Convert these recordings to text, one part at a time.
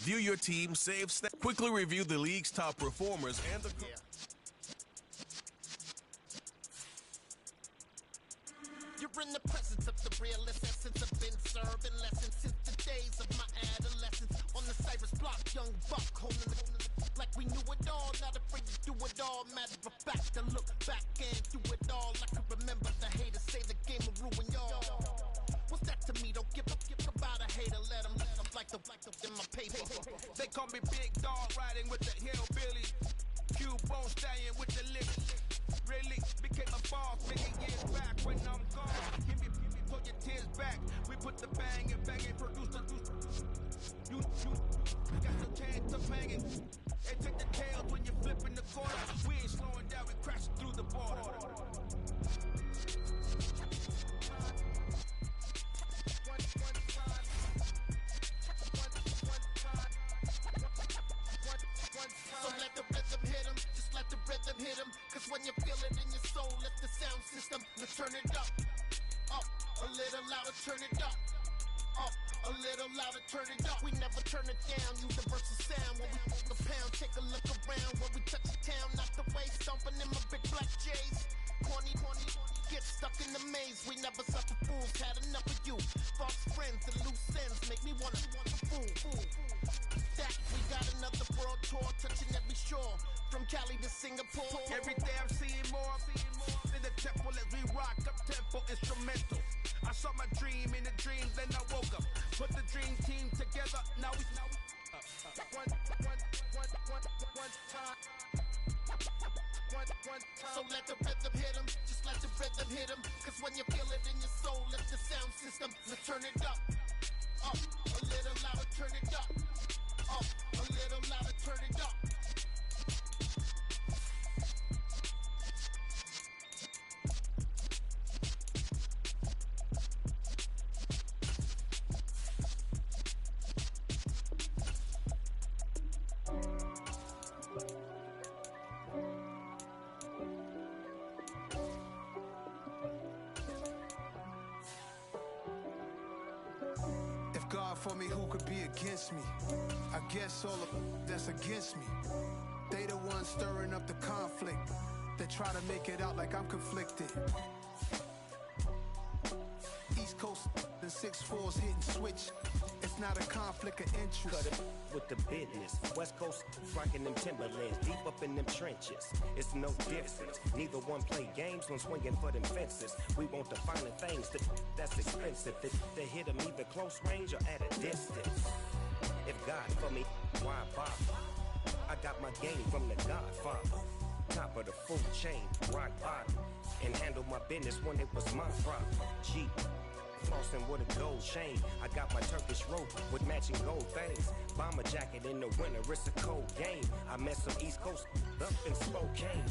Review your team, save snaps. Quickly review the league's top performers and the... You're in the presence of the realest essence. I've been serving lessons since the days of my adolescence. On the Cyrus block, young buck holding the like we knew it all, not afraid to do it all. Matter of fact, I look back and do it all. I can remember the haters say the game will ruin y'all. What's that to me? Don't give about a hater. Let them like the in my paper. They call me Big Dog, riding with the hillbilly. Q-Bone stallion with the lick. Really became a boss many years back when I'm gone. Give me, pull your tears back. We put the bang and produce the juice. You got no chance of banging. And take the tails when you're flipping the corner. We ain't slowing down, we crashing through the border. So let the rhythm hit him, just let the rhythm hit him. Cause when you feel it in your soul, let the sound system, let's turn it up. Up, a little louder, turn it up. Up, a little louder, turn it up. We never turn it down, universal sound. When we pull the pound, take a look around. When we touch the town, not the way, stomping in my big black J's. Corny, get stuck in the maze. We never suffer fools, had enough of you. False friends and loose ends make me wanna fool. That we got another world tour, touching every shore. From Cali to Singapore. Every day I'm seeing more in the temple as we rock up tempo instrumental. I saw my dream in a dream, then I woke up. Put the dream team together, now we one time. So let the rhythm hit him, just let the rhythm hit him. Cause when you feel it in your soul, let the sound system, let's turn it up. Up, a little louder, turn it up. Up, a little louder, turn it up. For me, who could be against me? I guess all of that's against me. They the ones stirring up the conflict. They try to make it out like I'm conflicted. East Coast and 6'4's hitting switch. It's not a conflict of interest. Cut it with the business. West Coast rocking them Timberlands, deep up in them trenches. It's no difference. Neither one play games when swinging for them fences. We want the finer things that's expensive. They hit them either close range or at a distance. If God for me, why bother? I got my game from the Godfather. Top of the food chain, rock bottom. And handle my business when it was my problem. Jeep. Flossing with a gold chain. I got my Turkish rope with matching gold things. Bomber jacket in the winter, it's a cold game. I met some East Coast up in Spokane.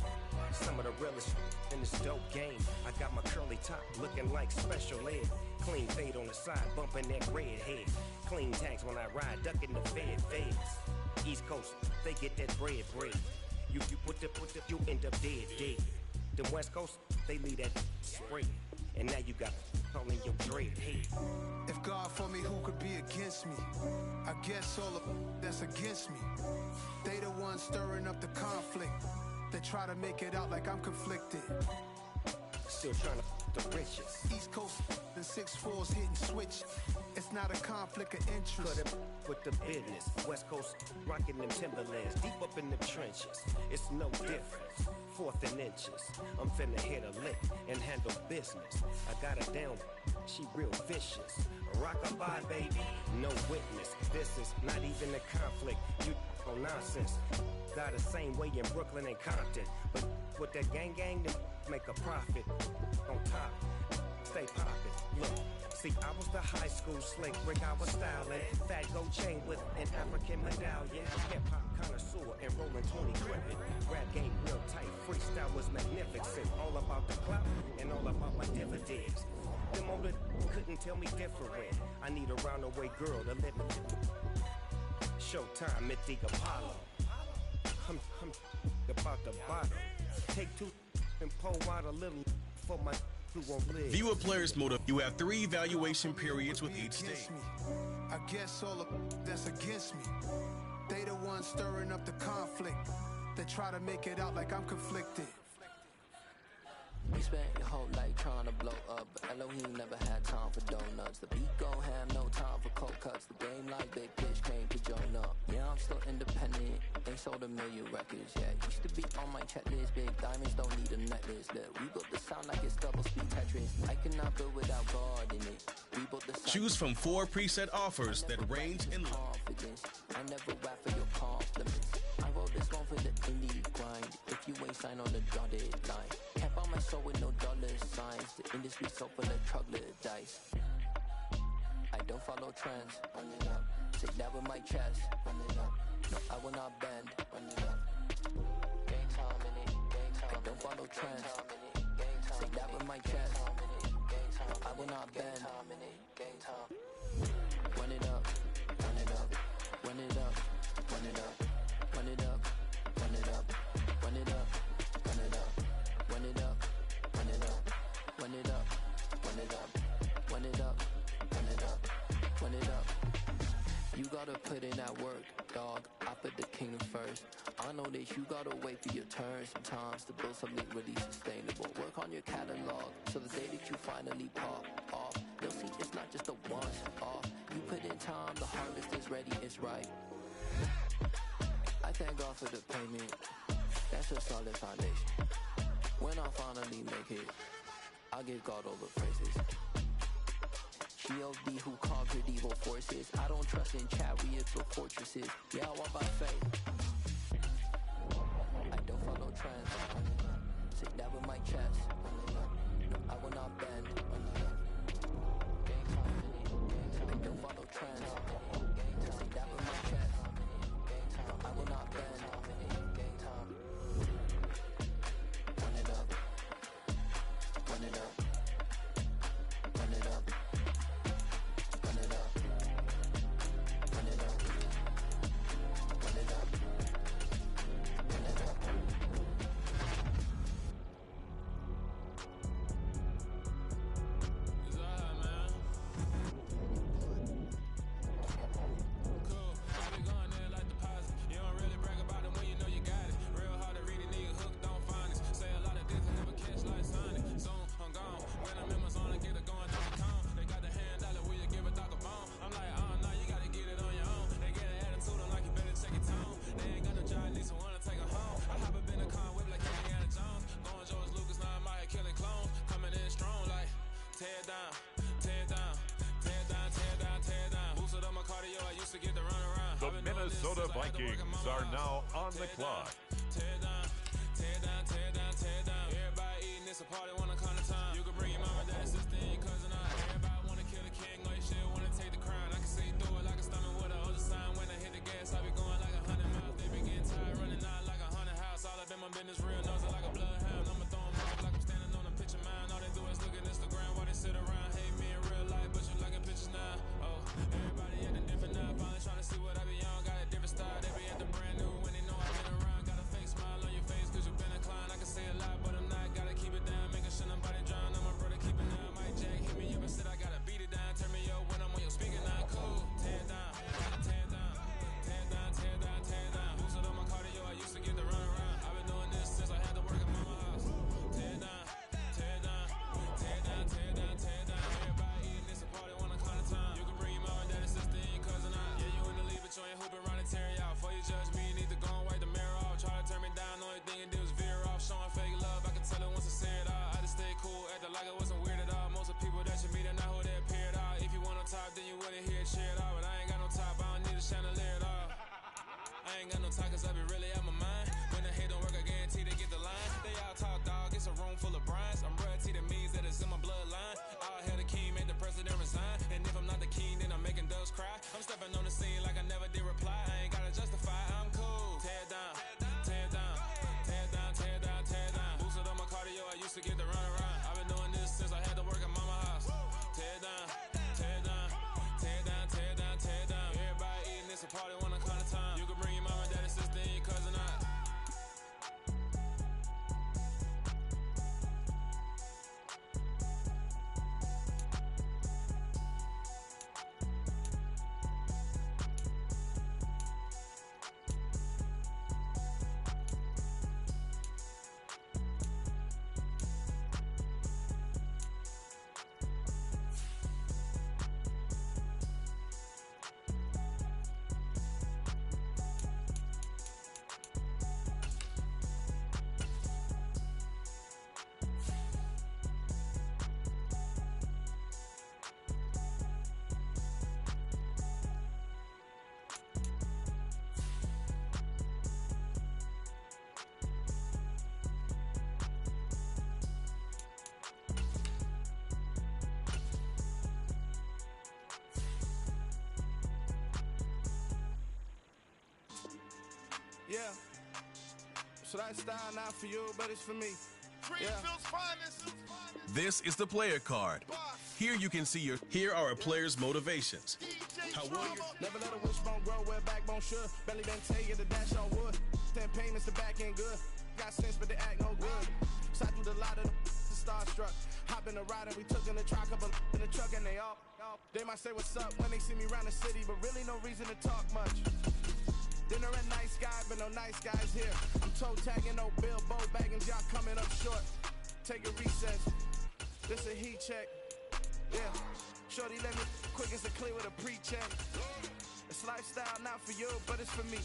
Some of the realest in this dope game. I got my curly top looking like special ed. Clean fade on the side, bumping that red head. Clean tags when I ride, ducking the feds. East Coast, they get that bread. You you end up dead. The West Coast, they leave that spread. And now you got on your dread head. If God for me, who could be against me? I guess all of that's against me. They the ones stirring up the conflict. They try to make it out like I'm conflicted. Still trying to the riches. East Coast and 6'4's hitting switch. It's not a conflict of interest. Cut it with the business. West Coast rocking them Timberlands, deep up in the trenches. It's no difference. 4th and inches. I'm finna hit a lick and handle business. I got her down, she real vicious. Rock-a-bye, baby, no witness. This is not even a conflict. You on nonsense. Got the same way in Brooklyn and Compton. But with that gang, they make a profit. On top, stay poppin'. Look. See, I was the high school slick Rick, I was styling. Fat gold chain with an African medallion. Hip-hop connoisseur and rolling 20 crippin'. Rap game real tight, freestyle was magnificent. All about the clout and all about my dividends. Them older couldn't tell me different. I need a roundaway girl to let me. Showtime at the Apollo. I'm about the bottle. Take 2 and pour out a little for my who won't live. View a player's motive. You have 3 evaluation periods with each state. Against me. I guess all of that's against me. They the ones stirring up the conflict. They try to make it out like I'm conflicted. You spent your whole life trying to blow up, but Elohim never had time for donuts. The beat gon' have no time for cold cuts. The game like Big Fish came to join up. Yeah, I'm still independent, ain't sold a million records yet. Used to be on my checklist, big diamonds don't need a necklace. Look, we built the sound like it's double speed Tetris. I cannot build without God in it. We built the sound. Choose from 4 preset offers that range in confidence. I never rap for your compliments. I wrote this one for the indie grind. If you ain't signed on the dotted line, can't buy my soul with no dollar signs. The industry so full of troglodytes. I don't follow trends. Run it up. Take that with my chest. Run it up. No, I will not bend. Run it up. Gang time in it. Gang time. I don't follow trends. Take that with my chest. No, I will not bend. Gang time. Run it up. Run it up. Run it up. Run it up. Run it up. Run it up. Run it up. Run it up. Run it up. Run it up. Run it up. Run it up. Run it up. Run it up. Run it up. You gotta put in that work, dog. I put the kingdom first. I know that you gotta wait for your turn sometimes to build something really sustainable. Work on your catalog so the day that you finally pop off, you'll see it's not just a once off. You put in time, the harvest is ready, it's right. I thank God for the payment. That's a solid foundation. When I finally make it, I'll give God all the praises. G.O.D. who conquered evil forces. I don't trust in chariots or fortresses. Yeah, I walk by faith. I don't follow trends. Sit down with my chest. No, I will not bend. I don't follow trends. Sit down with my chest. No, I will not bend. Run it up. Run it up. Run it up. Run it up. Run it up. Run it up. Run it up. It's alright, man. Cool. I be going there like deposit. You don't really brag about it when you know you got it. Real hard to read a nigga hooked on finance. Say a lot of this and never catch like Sonic. Soon I'm gone. When I'm in my zone, I get it going through the cone. They got the hand dollar, will you give a dog a bone? I'm like, oh no, you gotta get it on your own. They get an attitude, I'm like, you better check your tone. They ain't got no job, need someone to take her home. I hop up in a car whip like Indiana Jones. Going George Lucas, now I'm out here killing clones. Coming in strong like, tear down, tear down, tear down, tear down, tear down. Boosted up my cardio, I used to get to run around. The Minnesota Vikings are now on the clock. Tear down, tear down, tear down, tear down. Everybody eating this a party, wanna come to time. You can bring your mama, dad, sister, and your cousin out. Everybody wanna kill the king, or your shit wanna take the crown. I can see through it like a stomach with a other sign. When I hit the gas, I be going like 100 miles. They be getting tired, running out like a 100 house. All up in my business, real nosing like a bloodhound. I'ma throw 'em off like I'm standing on a picture mine. All they do is look at Instagram while they sit around. Hate me in real life, but you liking pictures now. Oh, everybody acting different now. Finally trying to see what I be on. Got a different style, they be acting brand new when they know I been around. Got a fake smile on your face cause you been inclined. I can say a lot, but I'm not. Gotta keep it down, making sure nobody drown. I'm my brother, keep it down. Mike Jack hit me up and said I gotta beat it down. Turn me up when I'm on your speaker now. Cool, tear down, tear down, tear down, tear down, tear down. Boosted up my cardio, I used to get to run around. I've been doing this since I had to work at mama house. Tear down, tear down, tear down, tear down, tear down. Everybody eating this a party, wanna come to time. You can bring your mama, daddy, sister, and your cousin out. Yeah, you in the lead, but you ain't hooping around and tear you out. Before you judge me, you need to go and wipe the mirror off. Try to turn me down, only thing you do is veer off. Showing fake love, I can tell it once I say it all. I just stay cool, acting like I wasn't weird at all. Most of the people that you meet are not who they appear at all. If you want on top, then you wouldn't hear it cheer at all. But I ain't got no top, I don't need a chandelier at all. I ain't got no time cause I be really out my mind. When the hate don't work, I guarantee they get the line. They all talk dog, it's a room full of brinds. I'm royalty, that means that it's in my bloodline. All hail the king, make the president resign. And if I'm not the king, then I'm making doves cry. I'm stepping on the scene like I never did reply. I ain't gotta justify, I'm cool. Tear down, tear down, tear down, tear down, tear down. Boosted up my cardio, I used to get to run around. I've been doing this since I had to work at mama house. Tear down, tear down, tear down, tear down, tear down. Everybody eating this a party, wanna come to time. You can bring your mama, daddy, sister, and your cousin out. Yeah. So that style not for you, but it's for me. Greenfield's finest. This is the player card. Here you can see here are a player's motivations. How will you? Never let a wishbone grow where backbone should. Belly been taking the dash on wood. 10 payments, the back end good. Got sense, but they act no good. Side through the lot of the starstruck. Hop in the ride and we took in the truck up in the truck and they all. They might say what's up when they see me around the city, but really no reason to talk much. Dinner at nice guy, but no nice guys here. I'm toe tagging, no Bilbo bagging, y'all coming up short. Take a recess. This a heat check. Yeah. Shorty let me quick as a clear with a pre-check. It's lifestyle not for you, but it's for me.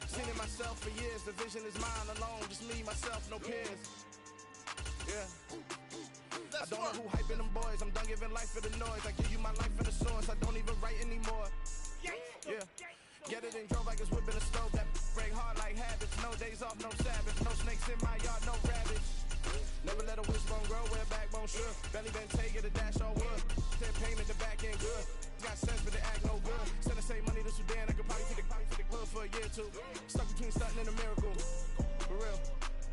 Seen it myself for years. The vision is mine alone. Just me, myself, no peers. Yeah. I don't know who hyping them boys. I'm done giving life for the noise. I give you my life for the source. I don't even write anymore. Yeah. Get it and drove like it's whipping a stove. That break hard like habits. No days off, no Sabbath. No snakes in my yard, no rabbits. Never let a wishbone grow where backbone should. Belly been taking the dash on wood. 10 payment, the back end good. Got sense, but they act no good. Send the same money to Sudan. I could probably take the hood for a year or two. Stuck between stunting and a miracle. For real.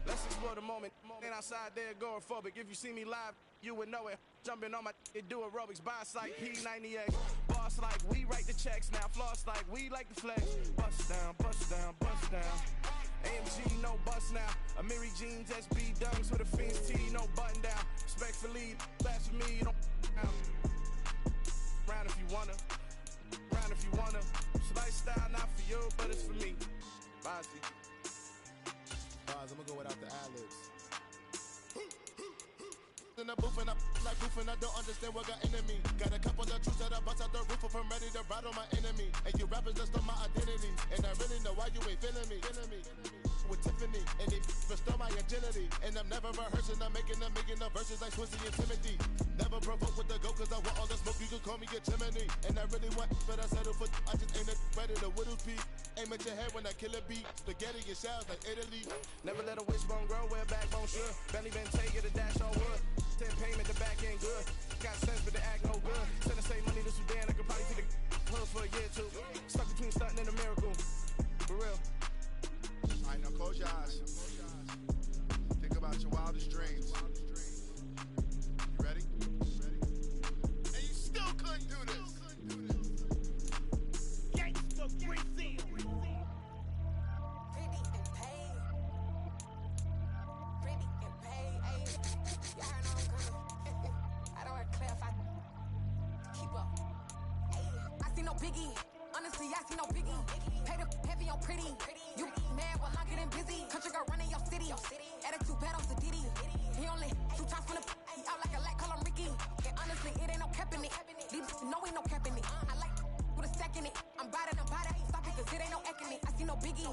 Let's explore the moment. Ain't outside there agoraphobic. If you see me live, you would know it. Jumping on my do aerobics. Bias like P90X. Boss like we write the checks now. Floss like we like the flex. Bust down, bust down, bust down. AMG, no bust now. Amiri jeans, SB dunks with a Fiends T, no button down. Respectfully, that's for me, you don't round if you wanna. Round if you wanna. It's lifestyle not for you, but it's for me. Bozzy. I'm gonna go without the ad-libs. In the booth and I like goofing, I don't understand what got into me. Got a couple of truths that I bust out the roof if I'm ready to battle my enemy. And you rappers just on my identity, and I really know why you ain't feeling me. With Tiffany, and they restore my agility. And I'm never rehearsing, I'm making a million of verses like Swizzy and Timothy. Never provoke with the go, cause I want all the smoke, you can call me a chimney. And I really want, but I settle for, I just ain't ready to whittle peak. Aim at your head when I kill a beat. Spaghetti and shells like Italy. Never let a wishbone grow where backbone should. Belly been taking the dash on wood. 10 payment, the back end good. Got sense, but they act no good. Send the same money to Sudan, I could probably take the hood for a year or two. Stuck between stunting and a miracle. For real. Alright, now close your eyes. Think about your wildest dreams. You ready? And you still couldn't do this. Gangsta Brazil. Biggie, honestly, I see no biggie. Pay the heavy on pretty. You mad while I'm getting busy. Country girl running your city. Attitude bad on the Diddy. He only 2 times from the he out like a lack, call him Ricky. And honestly, it ain't no cap in it. These know ain't no cap in it. I like with a stack in it. I'm bad. Stop it, cause it ain't no eck in it. I see no biggie.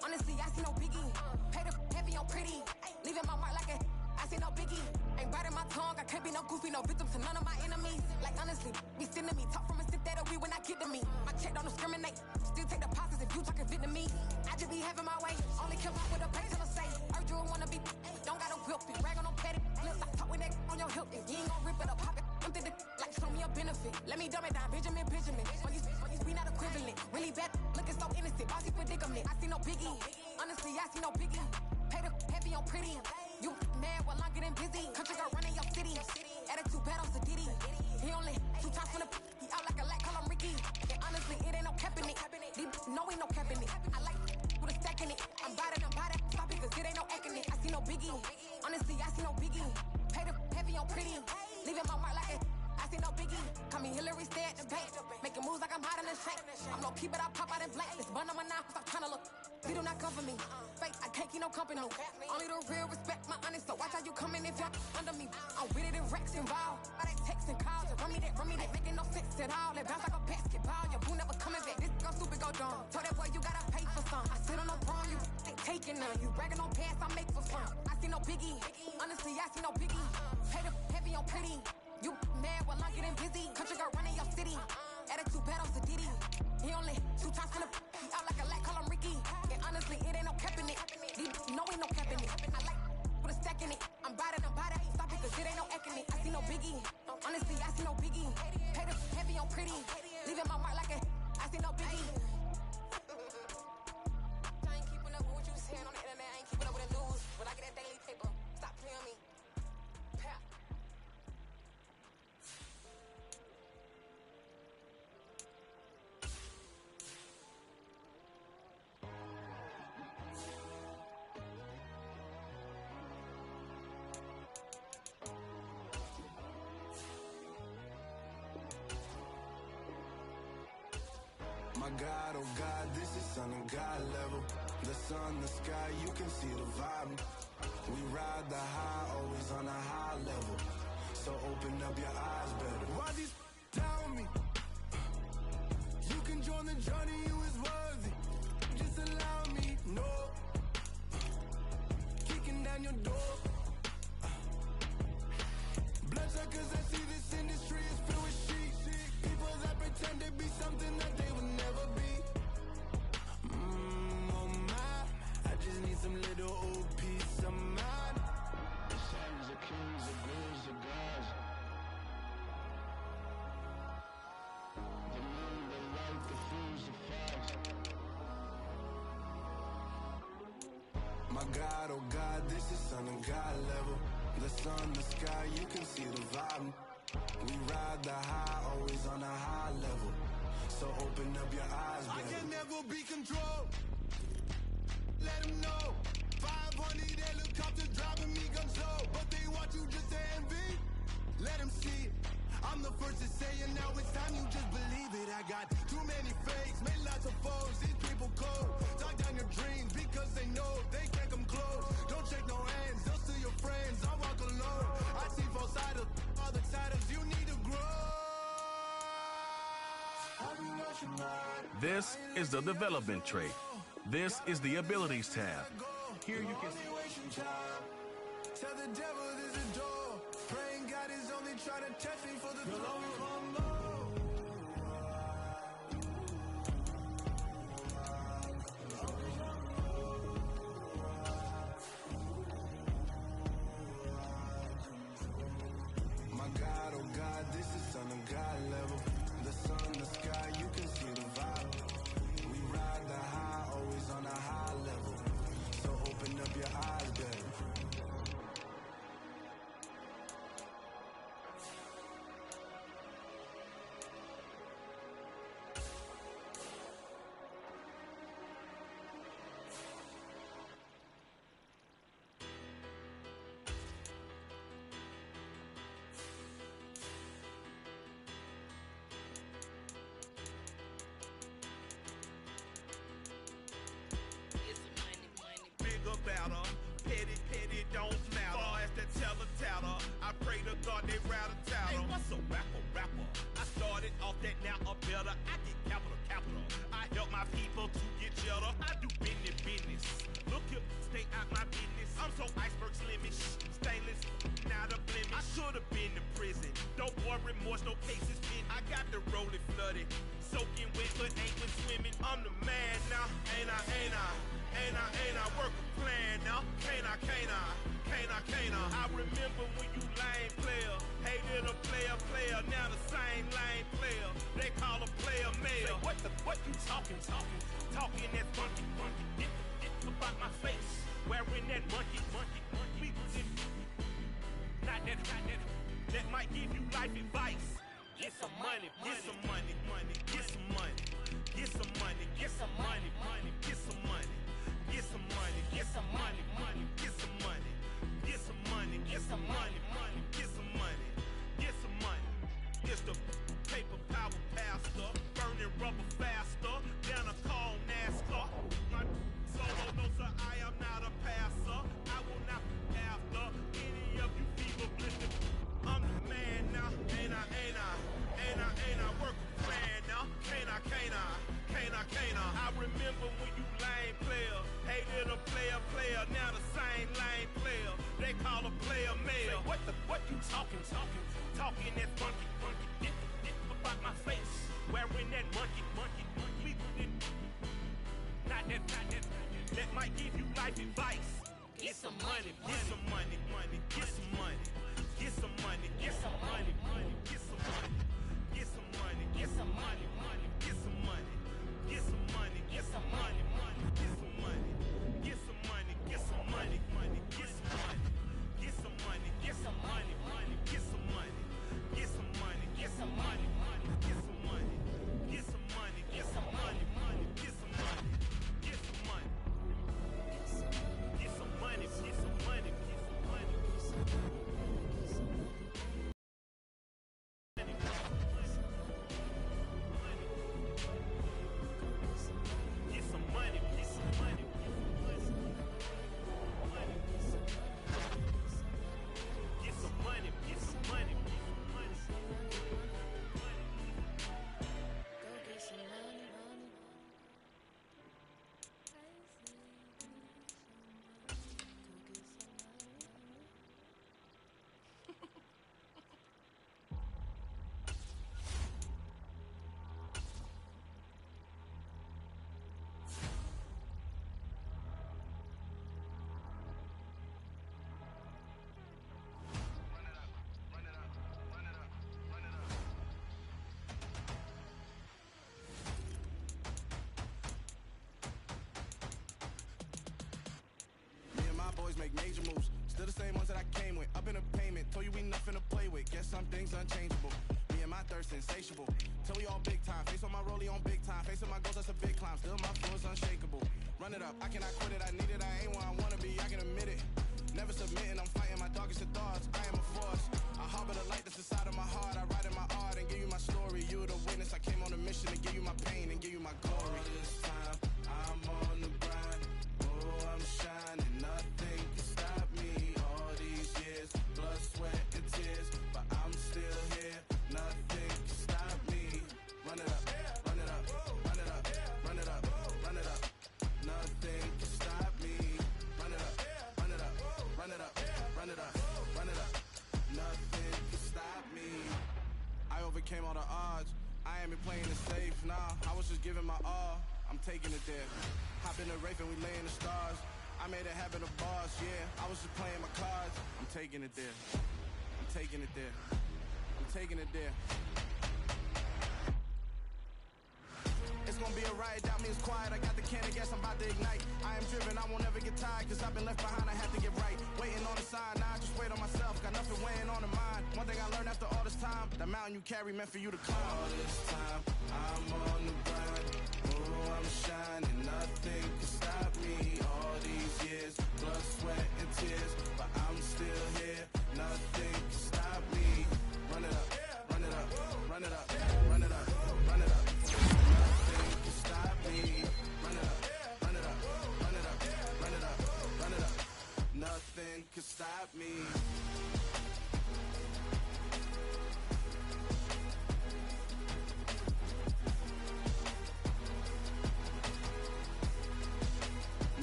Honestly, I see no biggie. Pay the heavy on pretty. Leaving my mark like a I see no biggie. Ain't biting my tongue. I can't be no goofy, no victim to none of my enemies. Like honestly, be sending me talk from a sip that'll be when I get to me. My check don't discriminate. Still take deposits if you talking Vietnamese. I just be having my way. Only kill out with a pay till I say. Urge you wanna be. Don't got a whip. Rag on no petty. Let's stop talk with that on your hip. If you ain't gon' rip it up, pop it. Empty the like show me a benefit. Let me dumb it down. Benjamin. On these we not equivalent. Really bad. Looking so innocent. Bossy predicament. I see no biggie. Honestly, I see no biggie. Pay the heavy on pretty. You mad while I'm getting busy. Country girl running your city. Attitude bad on the Diddy. He only 2 times from the he out like a lack, call him Ricky. And honestly, it ain't no cap in it. These know ain't no cap in it. I like with a stack in it. I'm bad. Stop it, cause it ain't no eck in it. I see no biggie. Honestly, I see no biggie. Pay the heavy on pretty. Leaving my mark like a I see no biggie. Call me Hillary, stay at the bank. Making moves like I'm hot in the shank. I'm low key, but I pop out in black. This bun on my knife, stop trying to look. They do not cover me. Fake, I can't keep no company. Only the real respect my honest. So watch how you coming if y'all under me. I'm with it in Rex involved. I they texting calls. Run me that. Making no sense at all. They bounce like a basketball. Your boo never coming back. This go stupid, go dumb. Told that boy you gotta pay for some. I sit on no prom, you ain't taking none. You bragging on past, I make for fun. I see no biggie. Honestly, I see no biggie. Pay the heavy on pretty. You mad while I'm getting busy. Country girl running your city. Attitude bad on the Diddy. He only 2 times from the he out like a lack, call him Ricky. And honestly, it ain't no cap in it. These know ain't no cap in it. I like with a stack in it. I'm bad. Stop it, cause it ain't no eck in it. I see no biggie. Honestly, I see no biggie. Pay the heavy on pretty. Leaving my mark like a I see no biggie. I ain't keeping up with My God, oh God, this is son of God level. The sun, the sky, you can see the vibe. We ride the high, always on a high level. So open up your eyes better. Why these tell me? You can join the journey, you is worthy. Just allow me, no. Kicking down your door. Bloodshot cause I see this industry is filled with sheep. People that pretend to be something that they will never be. Oh my, I just need some little old peace of mind. The sons of kings, the bulls, the gods. The moon, the light, the fools, the fires. My God, oh God, this is son of God level. The sun, the sky, you can see the vibe. We ride the high, always on a high level. So open up your eyes, baby. I can never be controlled. Let them know. 500 helicopters driving me gunso. But they want you just to envy. Let them see it. I'm the first to say it, now it's time you just believe it. I got too many fakes, made lots of foes. These people cold. Talk down your dreams because they know they can't come close. Don't shake no hands, they'll steal your friends. I walk alone. I see both sides of other siders. You need to grow. This is the development trait. This is the abilities tab. Here you can tell the devil there's a door. Praying God is only trying to test me for the glory. My God, oh God, this is son of God level. The sun, the sky, you can see the vibe. We ride the high, always on a high level. So open up your eyes, baby. Better. Petty, petty don't matter. Far as the teller, I pray to God they rather tattle. Hey, what's a rapper? I started off that, now I'm better. I get capital. I help my people to get cheddar. I do business. Look here, stay out my business. I'm so iceberg slimish, stainless, not a blemish. I should have been to prison. Don't worry, remorse, no cases pinned. I got the rolling flooded, soaking wet, but ain't been swimming. I'm the man now, ain't I? Work a plan now, can't I? I remember when you lame player, hated a player, now the same lame player. They call a player mayor. Say, what you talking that funky, get about my face, wearing that monkey. We was in, not that, that might give you life advice. Get some money, get some money, get some money, get some money, get some money, get some money. Get some money, get some money, get some money, get some money, get some money, get some money, get some money. It's the paper power pastor, burning rubber faster, down a call NASCAR. My solo knows that I am not a passer. I will not be after any of you fever blistered. I'm the man now, ain't I? Work a plan now, can't I? I remember when you lame player, hated a player, now the same lame player. They call a player mayor. Say, what you talking that funky, get about my face, wearing that monkey. We didn't, not that, that might give you life advice. Get some money, get some money, get some money, get some money, get some money, get some money, get some money, get some money, get some money. Get some money, get some money, get some money, get some money, get some money, get some money, get some money, get some money, get some money, get some money, get some money, get some money, get some money, get some money. major moves. Still the same ones that I came with. Up in the payment, told you we nothing to play with. Guess some things unchangeable. Me and my thirst insatiable. Till we all big time. Face on my rollie on big time. Facing my goals, that's a big climb. Still my flow is unshakable. Run it up, I cannot quit it. I need it, I ain't where I wanna be, I can admit it. Never submitting, I'm fighting my darkest of thoughts. I am a force. I harbor the light that's inside of my heart. I write in my art and give you my story. You the witness. I came on a mission to give you my pain and give you my glory. All this time, I'm on the grind. Oh, I'm shining. Nothing can stop me. All these years, blood, sweat, and tears, but I'm still here. Nothing can stop me. Run it up, run it up, run it up, run it up, run it up. Nothing can stop me. Run it up, run it up, run it up, run it up, run it up. Nothing can stop me. I overcame all the odds. I ain't been playing it safe, nah. I was just giving my all. I'm taking it there. Hop in the Wraith and we lay in the stars. I made it happen, a boss, yeah. I was just playing my cards. I'm taking it there. I'm taking it there. I'm taking it there. It's gonna be a riot, doubt me it's quiet. I got the can of gas, I'm about to ignite. I am driven, I won't ever get tired, cause I've been left behind, I have to get right. Waiting on the sign, now I just wait on myself, got nothing weighing on the mind. One thing I learned after all this time, the mountain you carry meant for you to climb. All this time, I'm on the grind. Oh, I'm shining, nothing can stop me. All these years, blood, sweat, and tears, but I'm still here. Nothing can stop me. Run it up, run it up, run it up, run it up, run it up. Nothing can stop me. Run it up, run it up, run it up, run it up, run it up. Nothing can stop me.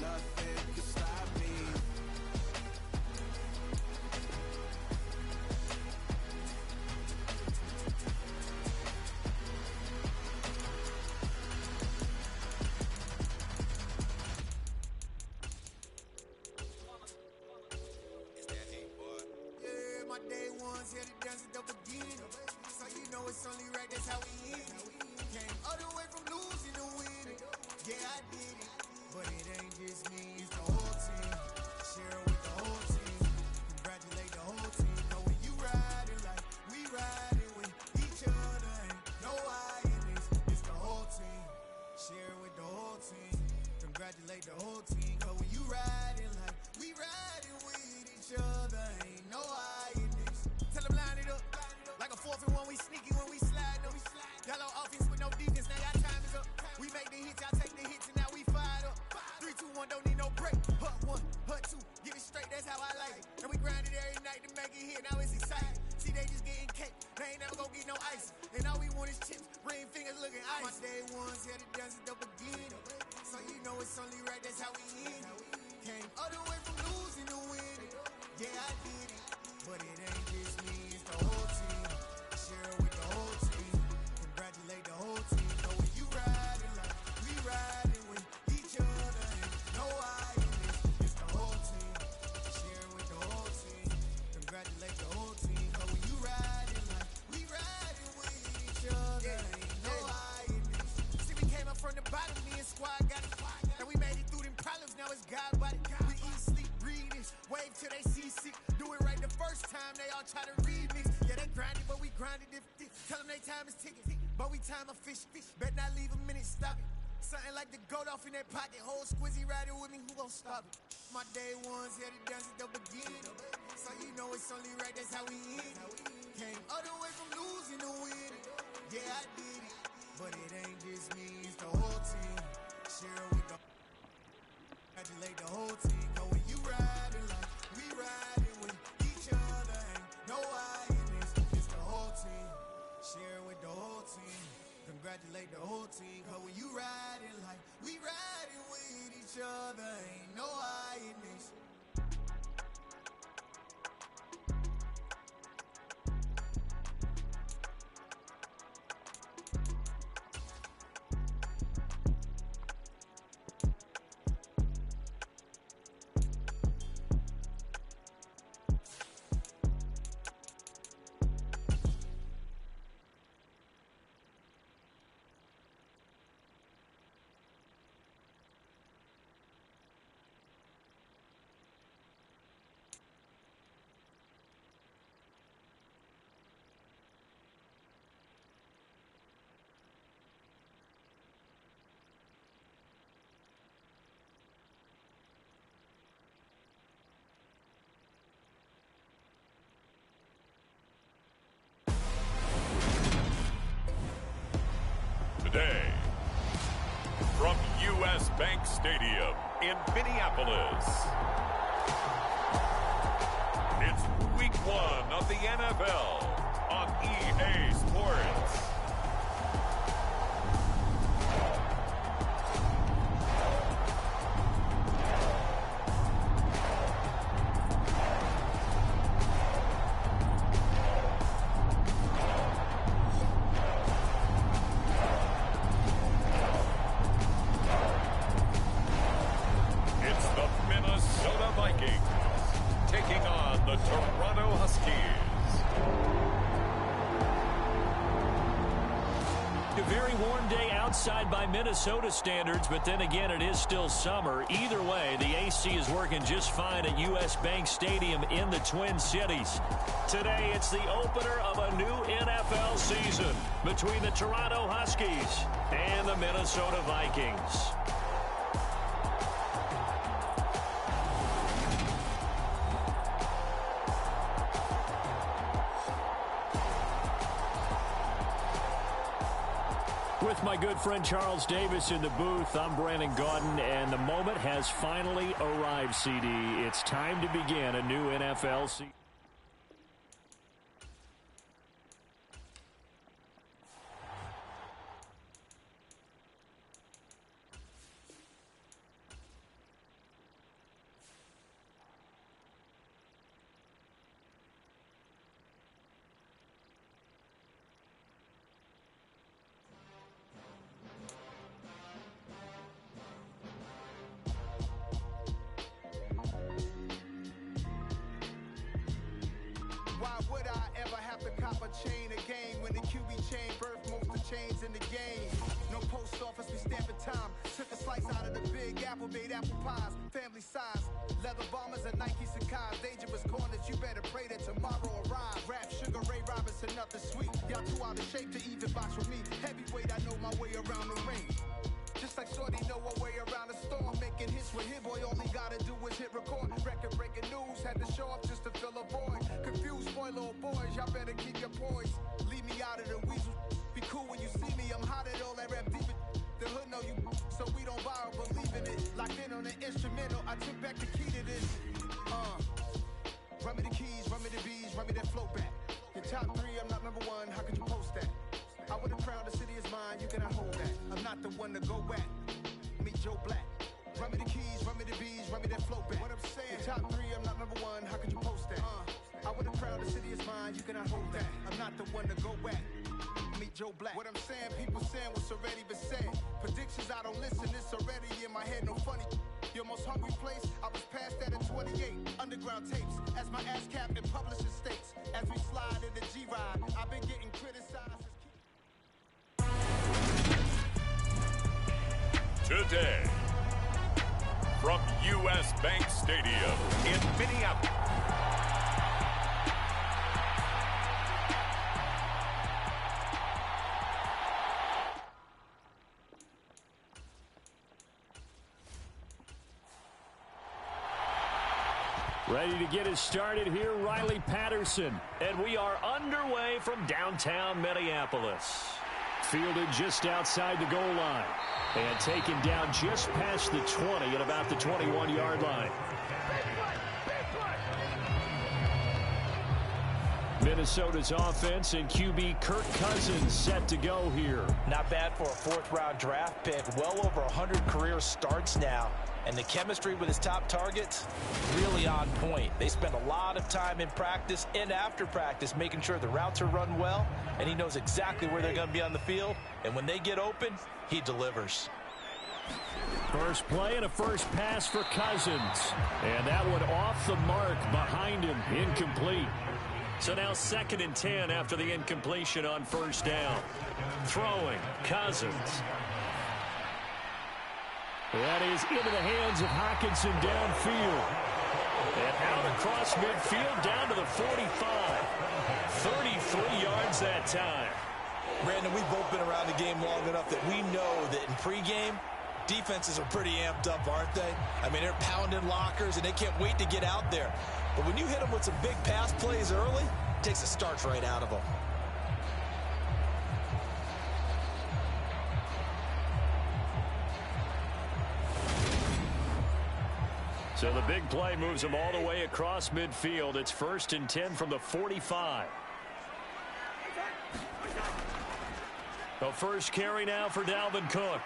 Nothing can stop me. Yeah, my day ones here to dance at the beginning. So you know it's only right, that's how we end it. Came all the way from losing to winning. Yeah, I did it. But it ain't just me, it's the whole team. Share with the whole team. Congratulate the whole team. Know when you riding like we riding with each other. Ain't no I in this, it's the whole team. Share with the whole team. Congratulate the whole team. Cause when you riding like we riding with each other. Ain't no I in this. Tell them line it up. Like a 4th and 1, we sneaky when we slide up. Yellow offense with no defense, now y'all time is up. We make the hits, y'all take the hits, and now we fired up. 3, 2, 1, don't need no break. Hut 1, hut 2, get it straight, that's how I like it. And we grind it every night to make it hit, now it's exciting. See, they just getting cake, they ain't never gonna get no ice. And all we want is chips, ring fingers looking ice. My day ones here to dance at the beginning. So you know it's only right, that's how we end it. Came all the way from losing to winning. Yeah, I did it. But it ain't just me, it's the whole team. Share with the whole team. Congratulate the whole team. Know when you riding like we riding with each other. Ain't no I in this, it's the whole team. Share with the whole team. Congratulate the whole team. Know when you riding like we riding with each other. Ain't no I in this. See, we came up from the bottom, me and squad got it. And we made it through them problems, now it's God body. We eat, sleep, breathe this. Wave till they see sick. Do it right the first time, they all try to remix. Yeah, they grinded, but we grinded if tell them they time is ticking. But we time a fish. Bet not leave a minute, stop it. Something like the goat off in that pocket. Whole squizzy riding with me, who gon' stop it? My day ones here to dance at the beginning. So you know it's only right, that's how we end it. Came all the way from losing to winning. Yeah, I did it. But it ain't just me, it's the whole team. Share with the congratulate the whole team. Cause when you riding like we riding with each other. Ain't no I in this, it's the whole team. Share with the whole team. Congratulate the whole team. Cause when you riding like we riding with each other. Ain't no I in this. U.S. Bank Stadium in Minneapolis. It's week 1 of the NFL on EA Sports. By Minnesota standards, but then again, it is still summer. Either way, the AC is working just fine at U.S. Bank Stadium in the Twin Cities. Today, it's the opener of a new NFL season between the Toronto Huskies and the Minnesota Vikings. With my good friend Charles Davis in the booth, I'm Brandon Gaudin, and the moment has finally arrived, CD. It's time to begin a new NFL season. What I'm saying, people saying what's already been said. Predictions, I don't listen, it's already in my head, no funny. Your most hungry place, I was past that at 28. Underground tapes, as my ass cap in publishing states. As we slide in the G-Ride, I've been getting criticized. Today, from U.S. Bank Stadium in Minneapolis. Ready to get us started here, Riley Patterson. And we are underway from downtown Minneapolis. Fielded just outside the goal line. And taken down just past the 20 at about the 21-yard line. Minnesota's offense and QB Kirk Cousins set to go here. Not bad for a fourth-round draft pick. Well over 100 career starts now. And the chemistry with his top targets, really on point. They spend a lot of time in practice and after practice making sure the routes are run well, and he knows exactly where they're going to be on the field. And when they get open, he delivers. First play and a first pass for Cousins. And that one off the mark behind him, incomplete. So now 2nd and 10 after the incompletion on first down. Throwing, Cousins. That is into the hands of Hockenson downfield. And out across midfield down to the 45. 33 yards that time. Brandon, we've both been around the game long enough that we know that in pregame, defenses are pretty amped up, aren't they? I mean, they're pounding lockers, and they can't wait to get out there. But when you hit them with some big pass plays early, it takes the starch right out of them. So the big play moves them all the way across midfield. It's 1st and 10 from the 45. The first carry now for Dalvin Cook.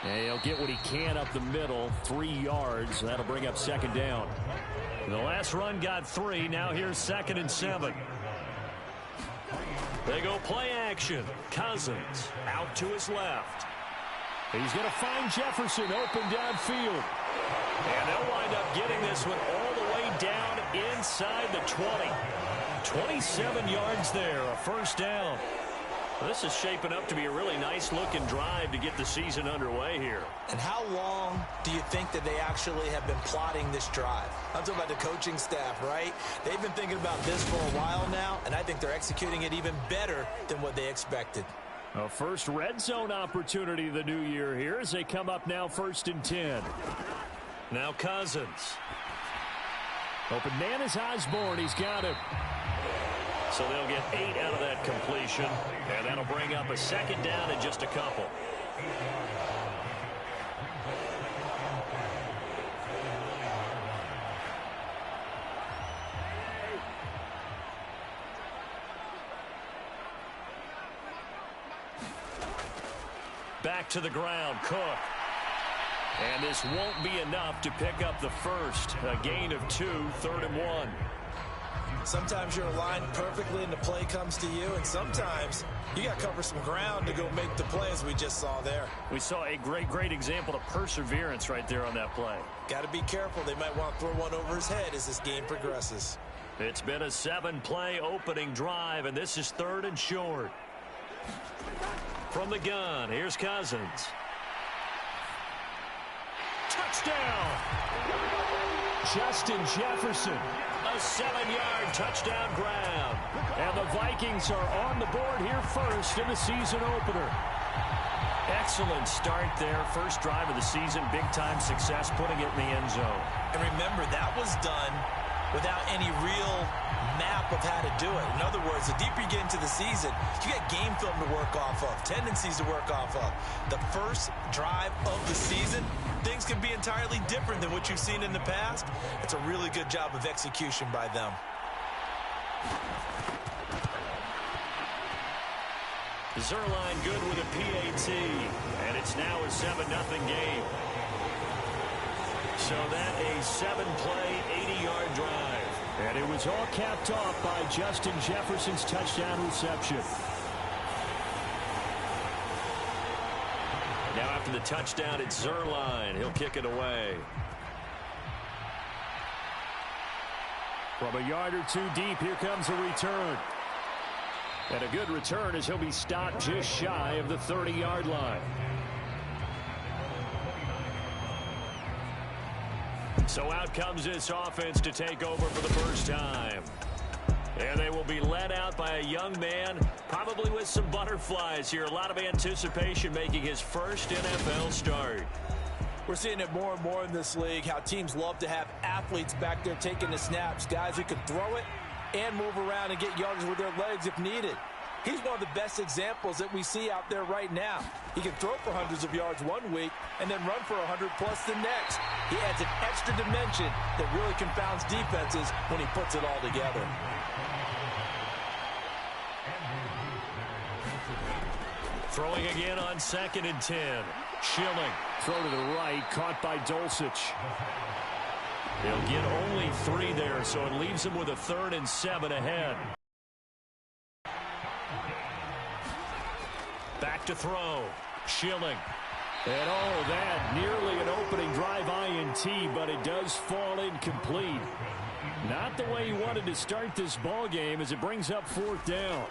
And he'll get what he can up the middle, 3 yards. That'll bring up 2nd down. The last run got 3. Now here's 2nd and 7. They go play action. Cousins out to his left. He's going to find Jefferson open downfield. And they'll wind up getting this one all the way down inside the 20. 27 yards there, a 1st down. This is shaping up to be a really nice-looking drive to get the season underway here. And how long do you think that they actually have been plotting this drive? I'm talking about the coaching staff, right? They've been thinking about this for a while now, and I think they're executing it even better than what they expected. A first red zone opportunity the new year here as they come up now 1st and 10. Now Cousins. Open man is Osborne. He's got him. So they'll get 8 out of that completion, and that'll bring up a 2nd down in just a couple. Back to the ground, Cook. And this won't be enough to pick up the first. A gain of 2, 3rd and 1. Sometimes you're aligned perfectly and the play comes to you, and sometimes you got to cover some ground to go make the play, as we just saw there. We saw a great example of perseverance right there on that play. Got to be careful. They might want to throw one over his head as this game progresses. It's been a 7-play opening drive, and this is 3rd and short. From the gun, here's Cousins. Touchdown! Justin Jefferson. A 7-yard touchdown grab. And the Vikings are on the board here first in the season opener. Excellent start there. First drive of the season. Big-time success putting it in the end zone. And remember, that was done without any real map of how to do it. In other words, the deeper you get into the season, you got game film to work off of, tendencies to work off of. The first drive of the season, things can be entirely different than what you've seen in the past. It's a really good job of execution by them. Zuerlein good with a PAT, and it's now a 7-0 game. So that a 7-play, 80-yard drive. And it was all capped off by Justin Jefferson's touchdown reception. Now after the touchdown, it's Zuerlein. He'll kick it away. From a yard or 2 deep, here comes a return. And a good return as he'll be stopped just shy of the 30-yard line. So out comes this offense to take over for the first time. And they will be led out by a young man, probably with some butterflies here. A lot of anticipation making his first NFL start. We're seeing it more and more in this league, how teams love to have athletes back there taking the snaps, guys who can throw it and move around and get yards with their legs if needed. He's one of the best examples that we see out there right now. He can throw for hundreds of yards one week and then run for 100+ the next. He adds an extra dimension that really confounds defenses when he puts it all together. Throwing again on 2nd and 10. Schilling. Throw to the right, caught by Dulcich. They'll get only 3 there, so it leaves them with a 3rd and 7 ahead. Back to throw. Schilling. And oh, that nearly an opening drive INT, but it does fall incomplete. Not the way he wanted to start this ball game as it brings up 4th down.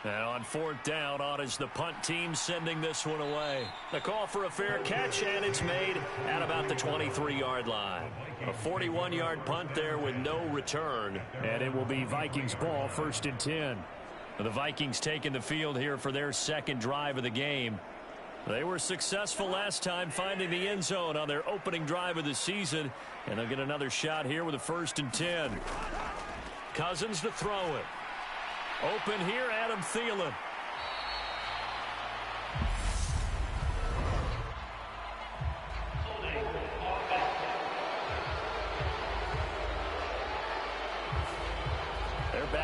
And on 4th down, on is the punt team sending this one away. The call for a fair catch, and it's made at about the 23-yard line. A 41-yard punt there with no return, and it will be Vikings ball 1st and 10. The Vikings taking the field here for their 2nd drive of the game. They were successful last time finding the end zone on their opening drive of the season, and they'll get another shot here with a 1st and 10. Cousins to throw it. Open here, Adam Thielen.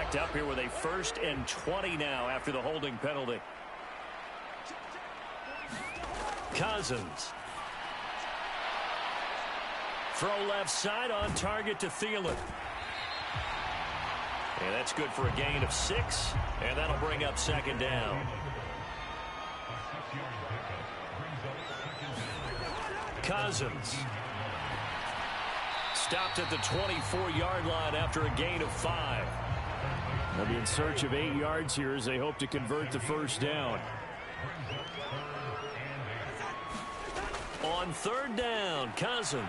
backed up here with a 1st and 20 now after the holding penalty. Cousins. Throw left side on target to Thielen. And that's good for a gain of 6, and that'll bring up 2nd down. Cousins. Stopped at the 24-yard line after a gain of 5. They'll be in search of 8 yards here as they hope to convert the 1st down. On 3rd down, Cousins.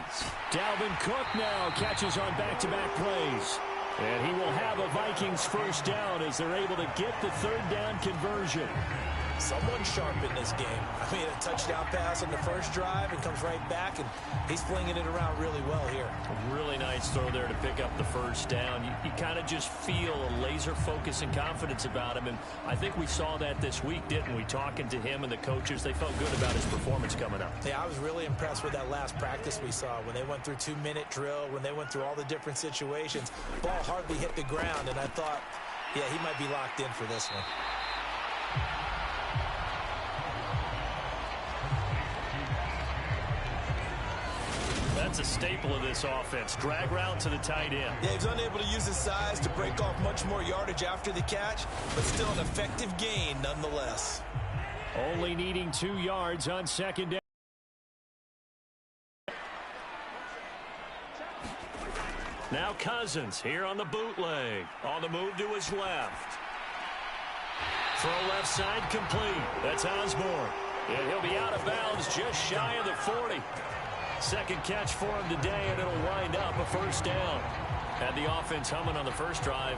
Dalvin Cook now catches on back-to-back plays. And he will have a Vikings 1st down as they're able to get the 3rd down conversion. Someone sharp in this game. I mean, a touchdown pass on the first drive and comes right back, and he's flinging it around really well here. A really nice throw there to pick up the 1st down. You kind of just feel a laser focus and confidence about him, and I think we saw that this week, didn't we? Talking to him and the coaches, they felt good about his performance coming up. Yeah, I was really impressed with that last practice we saw when they went through 2-minute drill, when they went through all the different situations. Ball hardly hit the ground, and I thought, yeah, he might be locked in for this one. That's a staple of this offense. Drag route to the tight end. Yeah, he's unable to use his size to break off much more yardage after the catch, but still an effective gain nonetheless. Only needing 2 yards on 2nd down. Now Cousins here on the bootleg. On the move to his left. Throw left side complete. That's Osborne. And he'll be out of bounds just shy of the 40. 2nd catch for him today, and it'll wind up a 1st down. Had the offense humming on the first drive.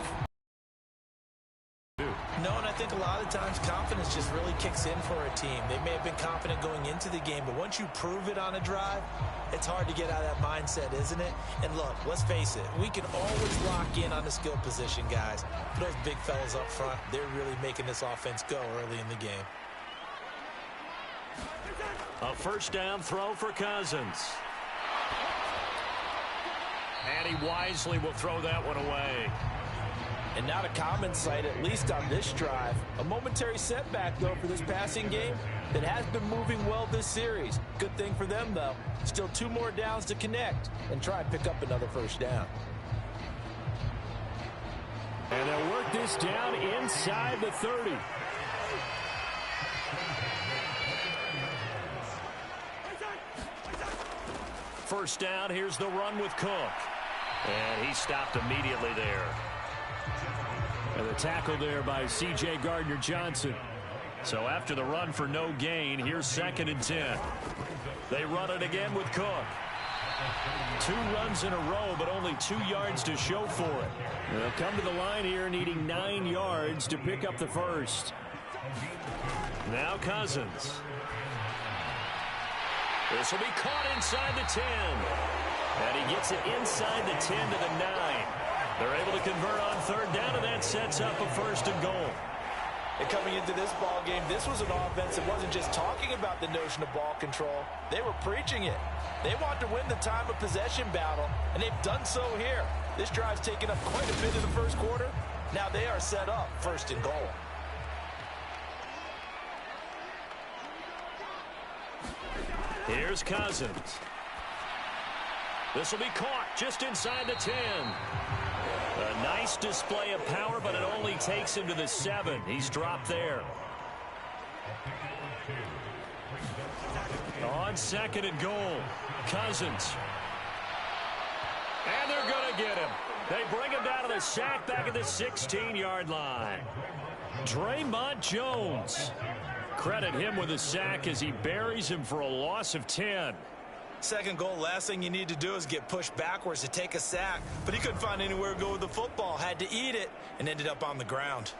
No, and I think a lot of times confidence just really kicks in for a team. They may have been confident going into the game, but once you prove it on a drive, it's hard to get out of that mindset, isn't it? And look, let's face it, we can always lock in on the skill position, guys. But those big fellas up front, they're really making this offense go early in the game. A 1st down throw for Cousins. And he wisely will throw that one away. And not a common sight, at least on this drive. A momentary setback, though, for this passing game that has been moving well this series. Good thing for them, though. Still 2 more downs to connect and try and pick up another 1st down. And they'll work this down inside the 30. First down, here's the run with Cook. And he stopped immediately there. And the tackle there by C.J. Gardner-Johnson. So after the run for no gain, here's 2nd and 10. They run it again with Cook. 2 runs in a row, but only 2 yards to show for it. They'll come to the line here needing 9 yards to pick up the 1st. Now Cousins. This will be caught inside the 10. And he gets it inside the 10 to the 9. They're able to convert on 3rd down, and that sets up a 1st and goal. And coming into this ball game, this was an offense that wasn't just talking about the notion of ball control. They were preaching it. They want to win the time of possession battle, and they've done so here. This drive's taken up quite a bit in the 1st quarter. Now they are set up 1st and goal. Here's Cousins. This will be caught just inside the 10. A nice display of power, but it only takes him to the 7. He's dropped there. On 2nd and goal, Cousins. And they're going to get him. They bring him down to the sack back at the 16-yard line. Draymond Jones. Credit him with a sack as he buries him for a loss of 10. 2nd goal, last thing you need to do is get pushed backwards to take a sack. But he couldn't find anywhere to go with the football, had to eat it, and ended up on the ground.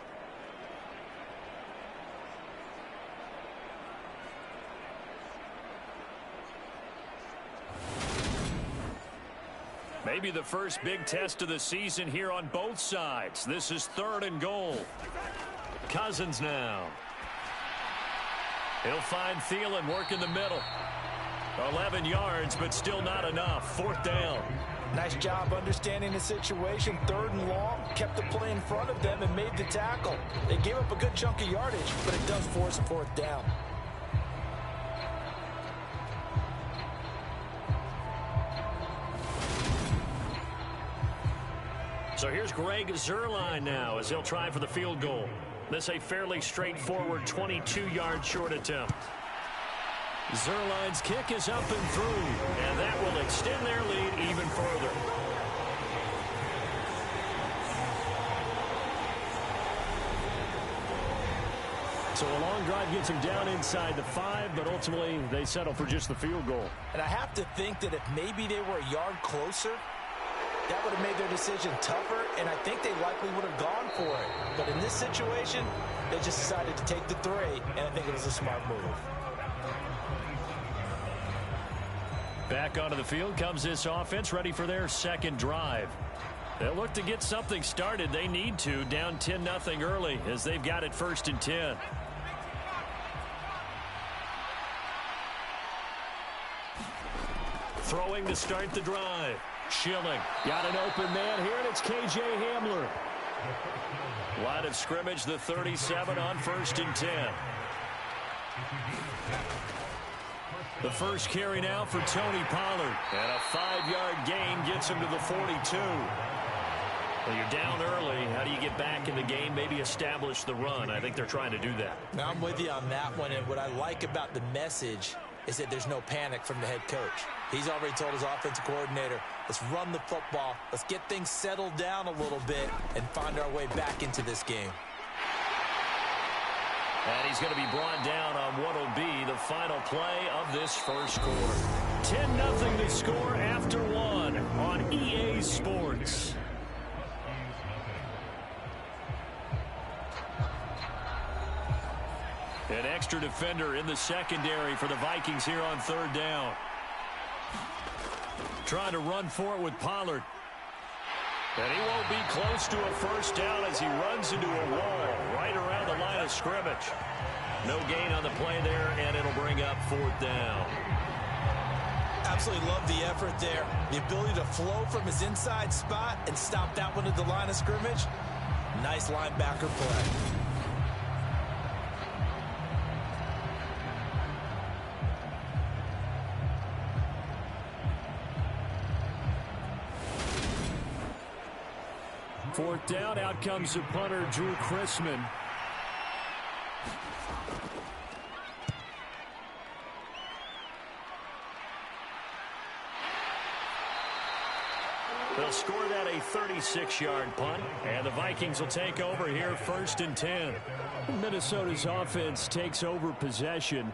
Maybe the first big test of the season here on both sides. This is 3rd and goal. Cousins now. He'll find Thielen working the middle. 11 yards, but still not enough. 4th down. Nice job understanding the situation. 3rd and long, kept the play in front of them and made the tackle. They gave up a good chunk of yardage, but it does force a 4th down. So here's Greg Zuerlein now as he'll try for the field goal. This a fairly straightforward 22-yard short attempt. Zuerlein's kick is up and through, and that will extend their lead even further. So a long drive gets them down inside the 5, but ultimately they settle for just the field goal. And I have to think that if maybe they were a yard closer, that would have made their decision tougher, and I think they likely would have gone for it. But in this situation, they just decided to take the 3, and I think it was a smart move. Back onto the field comes this offense, ready for their 2nd drive. They'll look to get something started. They need to, down 10-0 early, as they've got it 1st and 10. Throwing to start the drive. Schilling got an open man here, and it's K.J. Hamler. Line of scrimmage, the 37 on 1st and 10. The first carry now for Tony Pollard. And a 5-yard gain gets him to the 42. Well, you're down early. How do you get back in the game, maybe establish the run? I think they're trying to do that. Now, I'm with you on that one, and what I like about the message is that there's no panic from the head coach. He's already told his offensive coordinator, let's run the football, let's get things settled down a little bit and find our way back into this game. And he's going to be brought down on what will be the final play of this first quarter. 10-0 to score after 1 on EA Sports. An extra defender in the secondary for the Vikings here on 3rd down. Trying to run for it with Pollard. And he won't be close to a 1st down as he runs into a wall right around the line of scrimmage. No gain on the play there, and it'll bring up 4th down. Absolutely love the effort there. The ability to flow from his inside spot and stop that one at the line of scrimmage. Nice linebacker play. Fourth down, out comes the punter, Drew Chrisman. They'll score that a 36-yard punt, and the Vikings will take over here 1st and 10. Minnesota's offense takes over possession.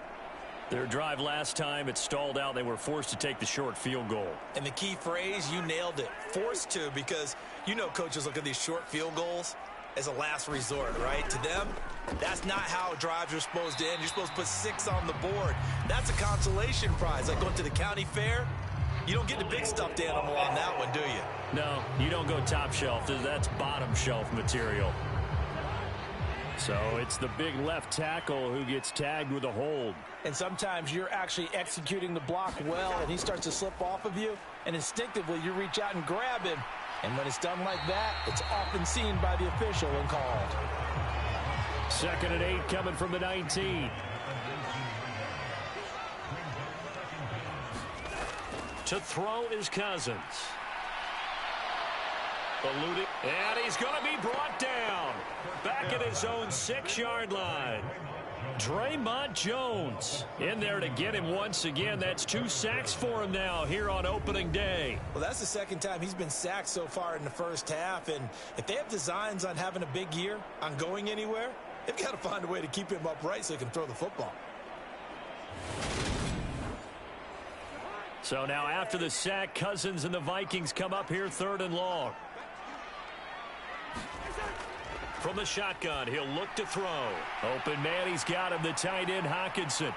Their drive last time, it stalled out. They were forced to take the short field goal. And the key phrase, you nailed it, forced to, because you know coaches look at these short field goals as a last resort, right? To them, that's not how drives are supposed to end. You're supposed to put 6 on the board. That's a consolation prize, like going to the county fair. You don't get the big stuffed animal on that one, do you? No, you don't go top shelf. That's bottom shelf material. So it's the big left tackle who gets tagged with a hold. And sometimes you're actually executing the block well, and he starts to slip off of you, and instinctively you reach out and grab him. And when it's done like that, it's often seen by the official and called. 2nd and 8 coming from the 19. To throw is Cousins. Eluding, and he's going to be brought down. Back at his own 6-yard line. Draymond Jones in there to get him once again. That's 2 sacks for him now here on opening day. Well, that's the 2nd time he's been sacked so far in the first half. And if they have designs on having a big year, on going anywhere, they've got to find a way to keep him upright so he can throw the football. So now after the sack, Cousins and the Vikings come up here 3rd and long. From the shotgun, he'll look to throw. Open man, he's got him, the tight end, Hockenson.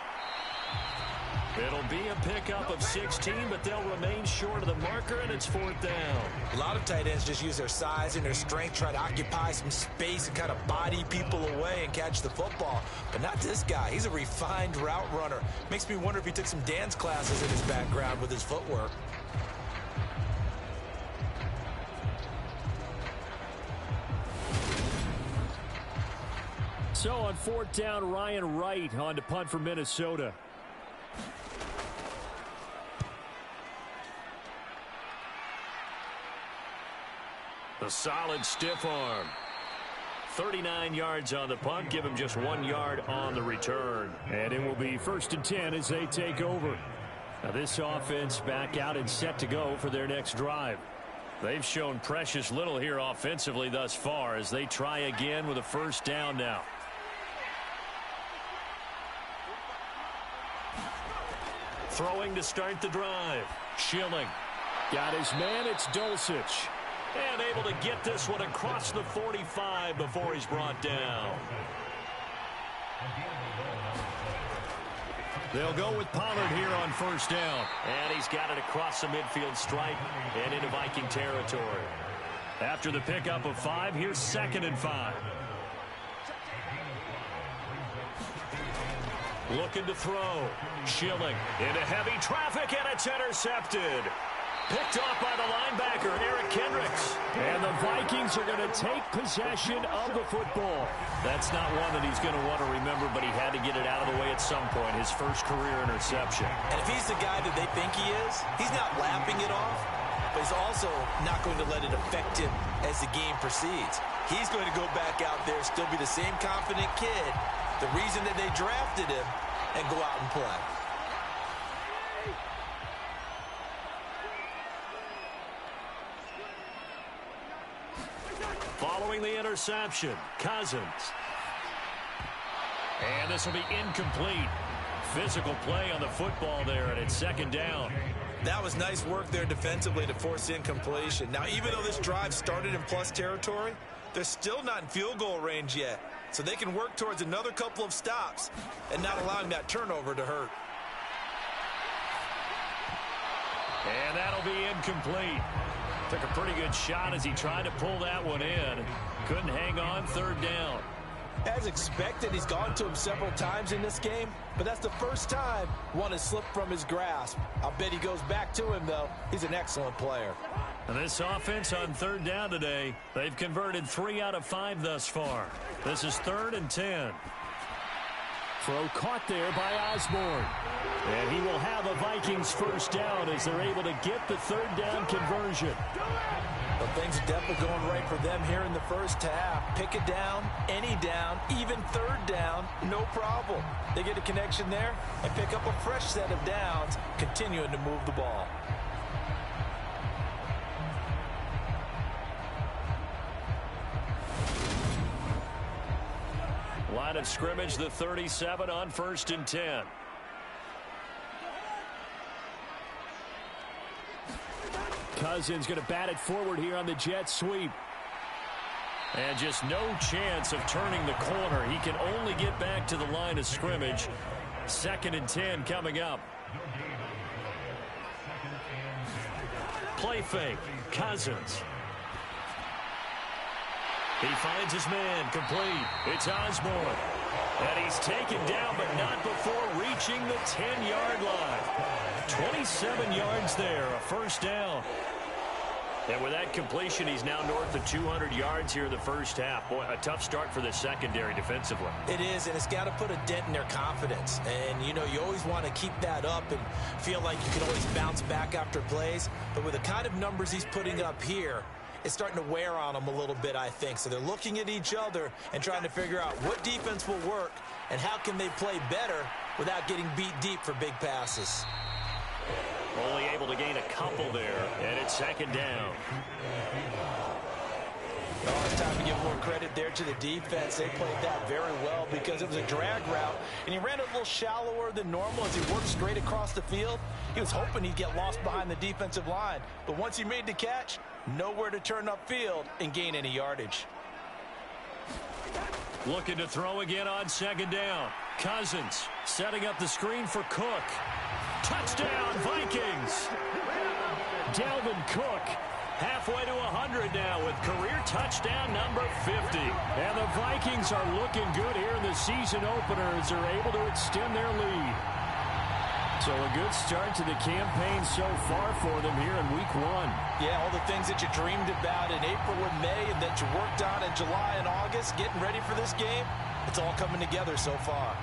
It'll be a pickup of 16, but they'll remain short of the marker, and it's 4th down. A lot of tight ends just use their size and their strength, try to occupy some space and kind of body people away and catch the football. But not this guy. He's a refined route runner. Makes me wonder if he took some dance classes in his background with his footwork. So on 4th down, Ryan Wright on to punt for Minnesota. A solid stiff arm. 39 yards on the punt. Give him just 1 yard on the return. And it will be 1st and 10 as they take over. Now this offense back out and set to go for their next drive. They've shown precious little here offensively thus far as they try again with a 1st down now. Throwing to start the drive. Schilling. Got his man. It's Dulcich. And able to get this one across the 45 before he's brought down. They'll go with Pollard here on 1st down. And he's got it across the midfield stripe and into Viking territory. After the pickup of 5, here's 2nd and 5. Looking to throw. Schilling into heavy traffic, and it's intercepted. Picked off by the linebacker, Eric Kendricks. And the Vikings are going to take possession of the football. That's not one that he's going to want to remember, but he had to get it out of the way at some point, his first career interception. And if he's the guy that they think he is, he's not lapping it off, but he's also not going to let it affect him as the game proceeds. He's going to go back out there, still be the same confident kid, the reason that they drafted him, and go out and play. Following the interception, Cousins. And this will be incomplete. Physical play on the football there, and it's 2nd down. That was nice work there defensively to force incompletion. Now, even though this drive started in plus territory, they're still not in field goal range yet. So they can work towards another couple of stops and not allowing that turnover to hurt. And that'll be incomplete. Took a pretty good shot as he tried to pull that one in. Couldn't hang on. 3rd down. As expected, he's gone to him several times in this game, but that's the first time one has slipped from his grasp. I'll bet he goes back to him, though. He's an excellent player. And this offense on 3rd down today, they've converted 3 out of 5 thus far. This is 3rd and 10. Throw caught there by Osborne. And he will have a Vikings 1st down as they're able to get the 3rd down conversion. Well, things are definitely going right for them here in the first half. Pick it down, any down, even 3rd down, no problem. They get a connection there and pick up a fresh set of downs, continuing to move the ball. Line of scrimmage, the 37 on 1st and 10. Cousins going to bat it forward here on the jet sweep. And just no chance of turning the corner. He can only get back to the line of scrimmage. 2nd and 10 coming up. Play fake. Cousins. He finds his man, complete. It's Osborne. And he's taken down, but not before reaching the 10-yard line. 27 yards there, a 1st down. And with that completion, he's now north of 200 yards here in the first half. Boy, a tough start for the secondary defensively. It is, and it's got to put a dent in their confidence. And, you know, you always want to keep that up and feel like you can always bounce back after plays. But with the kind of numbers he's putting up here, it's starting to wear on them a little bit, I think. So they're looking at each other and trying to figure out what defense will work and how can they play better without getting beat deep for big passes. Only able to gain a couple there, and it's 2nd down. Oh, it's time to give more credit there to the defense. They played that very well because it was a drag route, and he ran it a little shallower than normal as he worked straight across the field. He was hoping he'd get lost behind the defensive line, but once he made the catch, nowhere to turn upfield and gain any yardage. Looking to throw again on 2nd down. Cousins setting up the screen for Cook. Touchdown, Vikings. Dalvin Cook halfway to 100 now with career touchdown number 50. And the Vikings are looking good here in the season opener as they're able to extend their lead. So a good start to the campaign so far for them here in week 1. Yeah, all the things that you dreamed about in April and May and that you worked on in July and August, getting ready for this game, it's all coming together so far.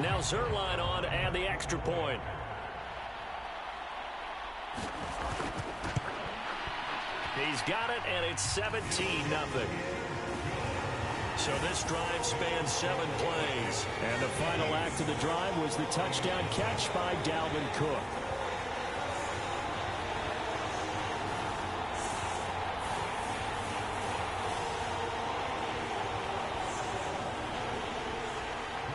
Now Zuerlein on to add the extra point. He's got it, and it's 17-0. So this drive spans 7 plays. And the final act of the drive was the touchdown catch by Dalvin Cook.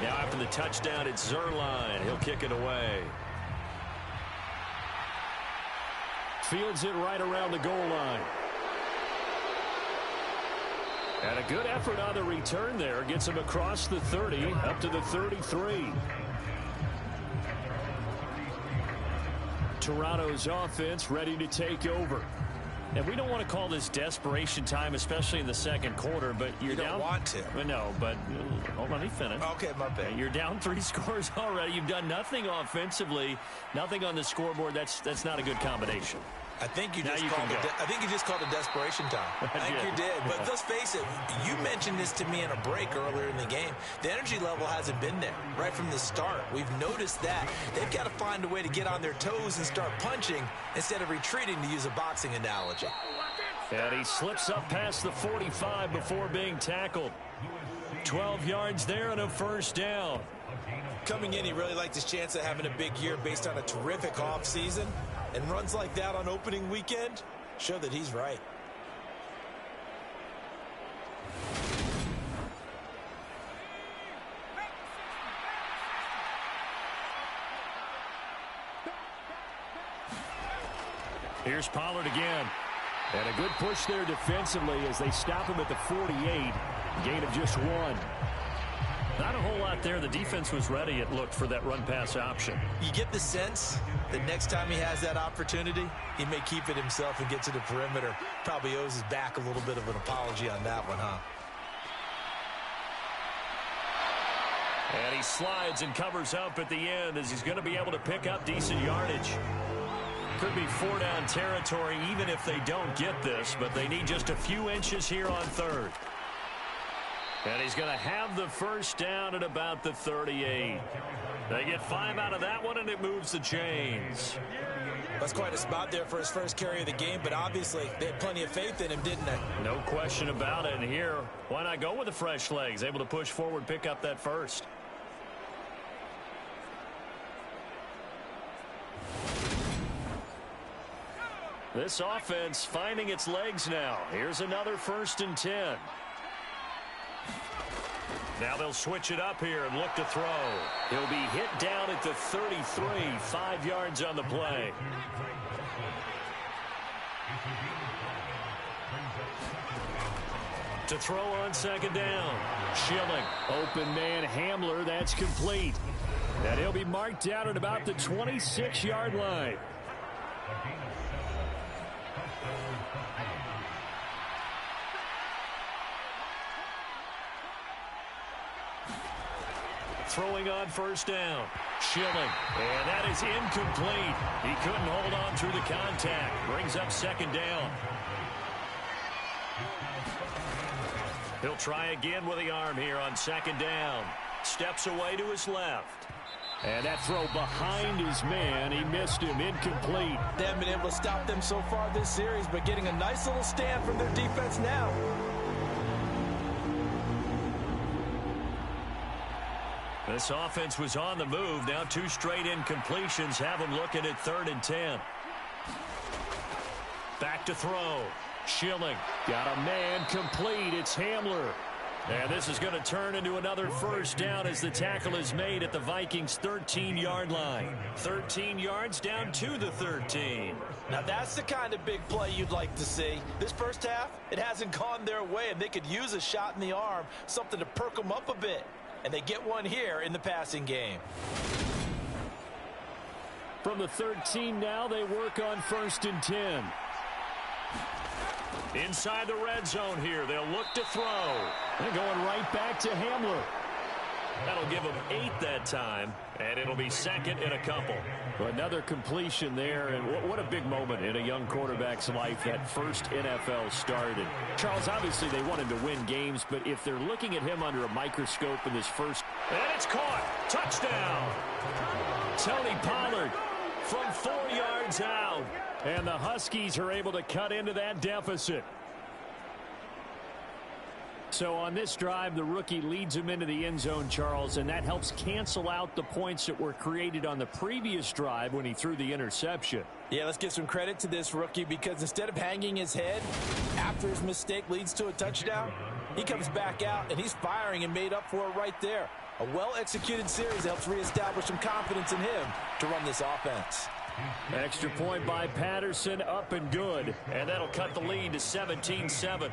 Now after the touchdown, it's Zuerlein. He'll kick it away. Fields it right around the goal line. And a good effort on the return there. Gets him across the 30, up to the 33. Toronto's offense ready to take over. And we don't want to call this desperation time, especially in the second quarter, but you're down. You don't want to. Well, no, but hold on, let me finish. Okay, my bad. You're down 3 scores already. You've done nothing offensively, nothing on the scoreboard. That's not a good combination. I think you just called it desperation time. I think you did. But let's face it, you mentioned this to me in a break earlier in the game. The energy level hasn't been there right from the start. We've noticed that. They've got to find a way to get on their toes and start punching instead of retreating, to use a boxing analogy. And he slips up past the 45 before being tackled. 12 yards there and a first down. Coming in, he really liked his chance of having a big year based on a terrific offseason. And runs like that on opening weekend show that he's right. Here's Pollard again. And a good push there defensively as they stop him at the 48. Gain of just 1. Not a whole lot there. The defense was ready, it looked, for that run-pass option. You get the sense that next time he has that opportunity, he may keep it himself and get to the perimeter. Probably owes his back a little bit of an apology on that one, huh? And he slides and covers up at the end as he's going to be able to pick up decent yardage. Could be 4-down territory even if they don't get this, but they need just a few inches here on 3rd. And he's going to have the first down at about the 38. They get 5 out of that one, and it moves the chains. That's quite a spot there for his first carry of the game, but obviously they had plenty of faith in him, didn't they? No question about it. And here, why not go with the fresh legs? Able to push forward, pick up that first. This offense finding its legs now. Here's another 1st and 10. Now they'll switch it up here and look to throw. He'll be hit down at the 33, 5 yards on the play. To throw on 2nd down. Schilling. Open man Hamler. That's complete. And he'll be marked down at about the 26-yard line. Throwing on 1st down. Schilling. And that is incomplete. He couldn't hold on through the contact. Brings up 2nd down. He'll try again with the arm here on 2nd down. Steps away to his left. And that throw behind his man. He missed him. Incomplete. They haven't been able to stop them so far this series, but getting a nice little stand from their defense now. This offense was on the move. Now 2 straight incompletions have them looking at 3rd and 10. Back to throw. Schilling. Got a man complete. It's Hamler. And this is going to turn into another first down as the tackle is made at the Vikings' 13-yard line. 13 yards down to the 13. Now that's the kind of big play you'd like to see. This first half, it hasn't gone their way, and they could use a shot in the arm, something to perk them up a bit. And they get one here in the passing game. From the 13 now, they work on 1st and 10. Inside the red zone here, they'll look to throw. They're going right back to Hamler. That'll give them 8 that time, and it'll be second and a couple. Another completion there, and what a big moment in a young quarterback's life, that first NFL start. And Charles, obviously they want him to win games, but if they're looking at him under a microscope in this first... And it's caught! Touchdown! Tony Pollard from 4 yards out. And the Huskies are able to cut into that deficit. So on this drive, the rookie leads him into the end zone, Charles, and that helps cancel out the points that were created on the previous drive when he threw the interception. Yeah, let's give some credit to this rookie, because instead of hanging his head after his mistake leads to a touchdown, he comes back out and he's firing and made up for it right there. A well-executed series helps reestablish some confidence in him to run this offense. Extra point by Patterson, up and good. And that'll cut the lead to 17-7.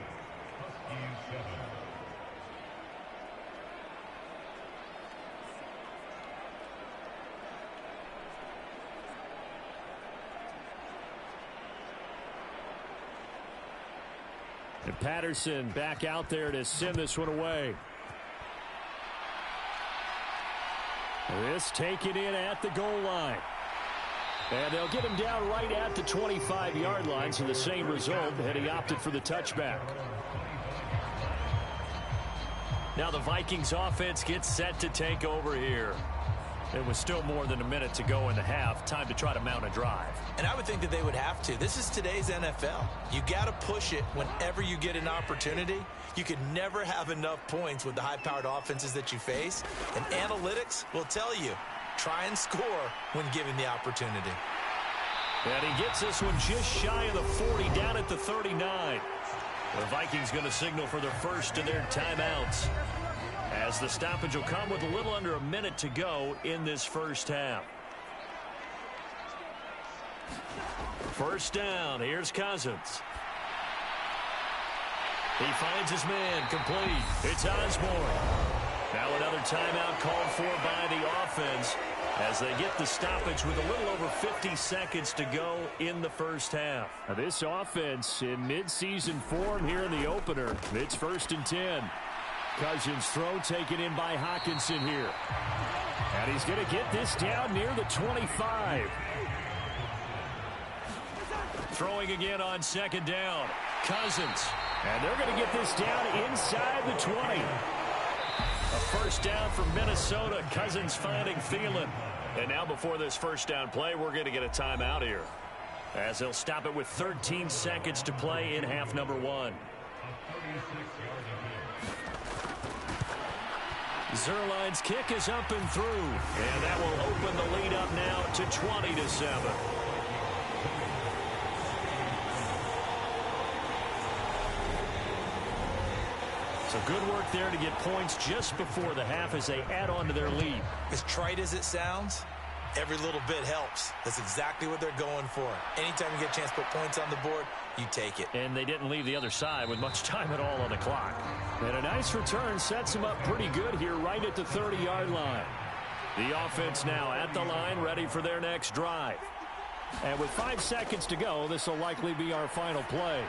And Patterson back out there to send this one away. This taken in at the goal line. And they'll get him down right at the 25-yard line, so the same result, and he opted for the touchback. Now the Vikings offense gets set to take over here. There was still more than a minute to go in the half. Time to try to mount a drive. And I would think that they would have to. This is today's NFL. You got to push it whenever you get an opportunity. You can never have enough points with the high-powered offenses that you face. And analytics will tell you, try and score when given the opportunity. And he gets this one just shy of the 40, down at the 39. The Vikings going to signal for their first of their timeouts, as the stoppage will come with a little under a minute to go in this first half. First down, here's Cousins. He finds his man, complete. It's Osborne. Now another timeout called for by the offense as they get the stoppage with a little over 50 seconds to go in the first half. Now this offense in midseason form here in the opener. It's 1st and 10. Cousins throw taken in by Hockenson here. And he's going to get this down near the 25. Throwing again on 2nd down. Cousins. And they're going to get this down inside the 20. A first down for Minnesota. Cousins finding Thielen. And now before this first down play, we're going to get a timeout here, as they'll stop it with 13 seconds to play in half number 1. Zerline's kick is up and through, and that will open the lead up now to 20-7. So good work there to get points just before the half as they add on to their lead. As trite as it sounds, every little bit helps. That's exactly what they're going for. Anytime you get a chance to put points on the board, you take it. And they didn't leave the other side with much time at all on the clock. And a nice return sets them up pretty good here right at the 30-yard line. The offense now at the line, ready for their next drive. And with 5 seconds to go, this will likely be our final play.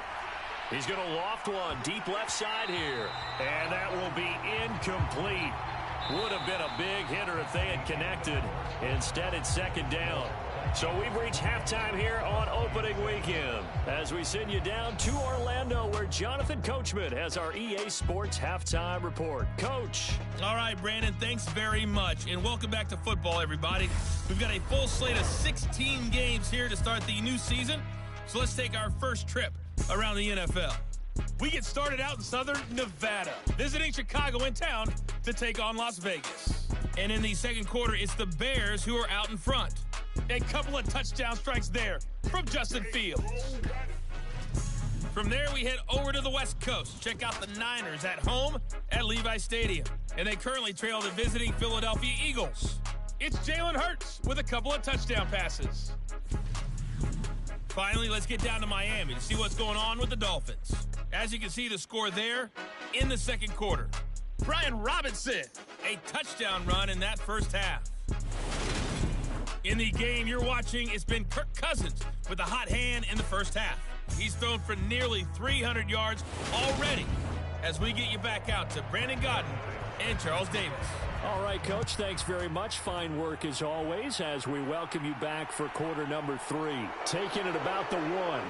He's going to loft one deep left side here. And that will be incomplete. Would have been a big hitter if they had connected. Instead, it's 2nd down. So we've reached halftime here on opening weekend as we send you down to Orlando, where Jonathan Coachman has our EA Sports halftime report. Coach. All right, Brandon, thanks very much. And welcome back to football, everybody. We've got a full slate of 16 games here to start the new season. So let's take our first trip around the NFL. We get started out in Southern Nevada, visiting Chicago in town to take on Las Vegas. And in the second quarter, it's the Bears who are out in front. A couple of touchdown strikes there from Justin Fields. From there, we head over to the West Coast. Check out the Niners at home at Levi Stadium. And they currently trail the visiting Philadelphia Eagles. It's Jalen Hurts with a couple of touchdown passes. Finally, let's get down to Miami to see what's going on with the Dolphins. As you can see, the score there in the second quarter. Brian Robinson, a touchdown run in that first half. In the game you're watching, it's been Kirk Cousins with a hot hand in the first half. He's thrown for nearly 300 yards already. As we get you back out to Brandon Gaudin and Charles Davis. All right, Coach, thanks very much. Fine work as always as we welcome you back for quarter number 3. Taking it about the 1.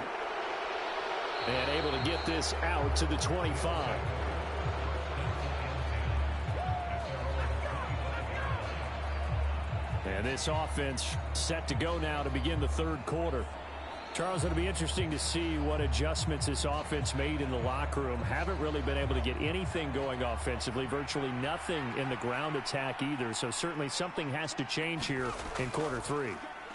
And able to get this out to the 25. And this offense set to go now to begin the third quarter. Charles, it'll be interesting to see what adjustments this offense made in the locker room. Haven't really been able to get anything going offensively, virtually nothing in the ground attack either. So certainly something has to change here in quarter 3.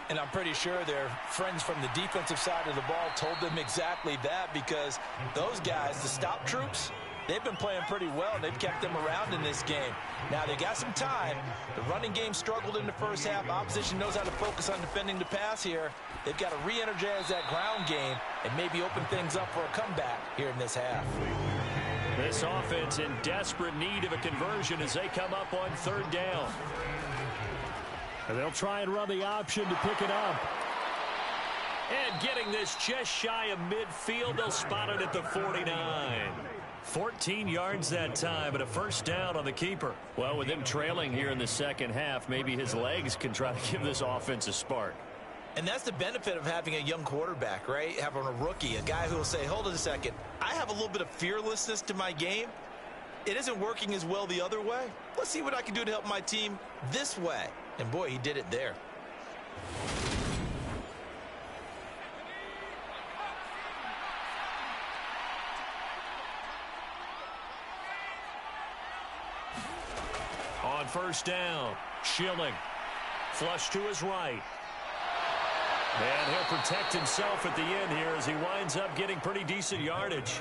And I'm pretty sure their friends from the defensive side of the ball told them exactly that, because those guys, the stop troops, they've been playing pretty well. They've kept them around in this game. Now, they got some time. The running game struggled in the first half. Opposition knows how to focus on defending the pass here. They've got to re-energize that ground game and maybe open things up for a comeback here in this half. This offense in desperate need of a conversion as they come up on third down. And they'll try and run the option to pick it up. And getting this just shy of midfield, they'll spot it at the 49. 14 yards that time, and a first down on the keeper. Well, with him trailing here in the second half, maybe his legs can try to give this offense a spark. And that's the benefit of having a young quarterback, right? Having a rookie, a guy who will say, hold on a second, I have a little bit of fearlessness to my game. It isn't working as well the other way. Let's see what I can do to help my team this way. And boy, he did it there. On first down, Schilling. Flush to his right. And he'll protect himself at the end here as he winds up getting pretty decent yardage.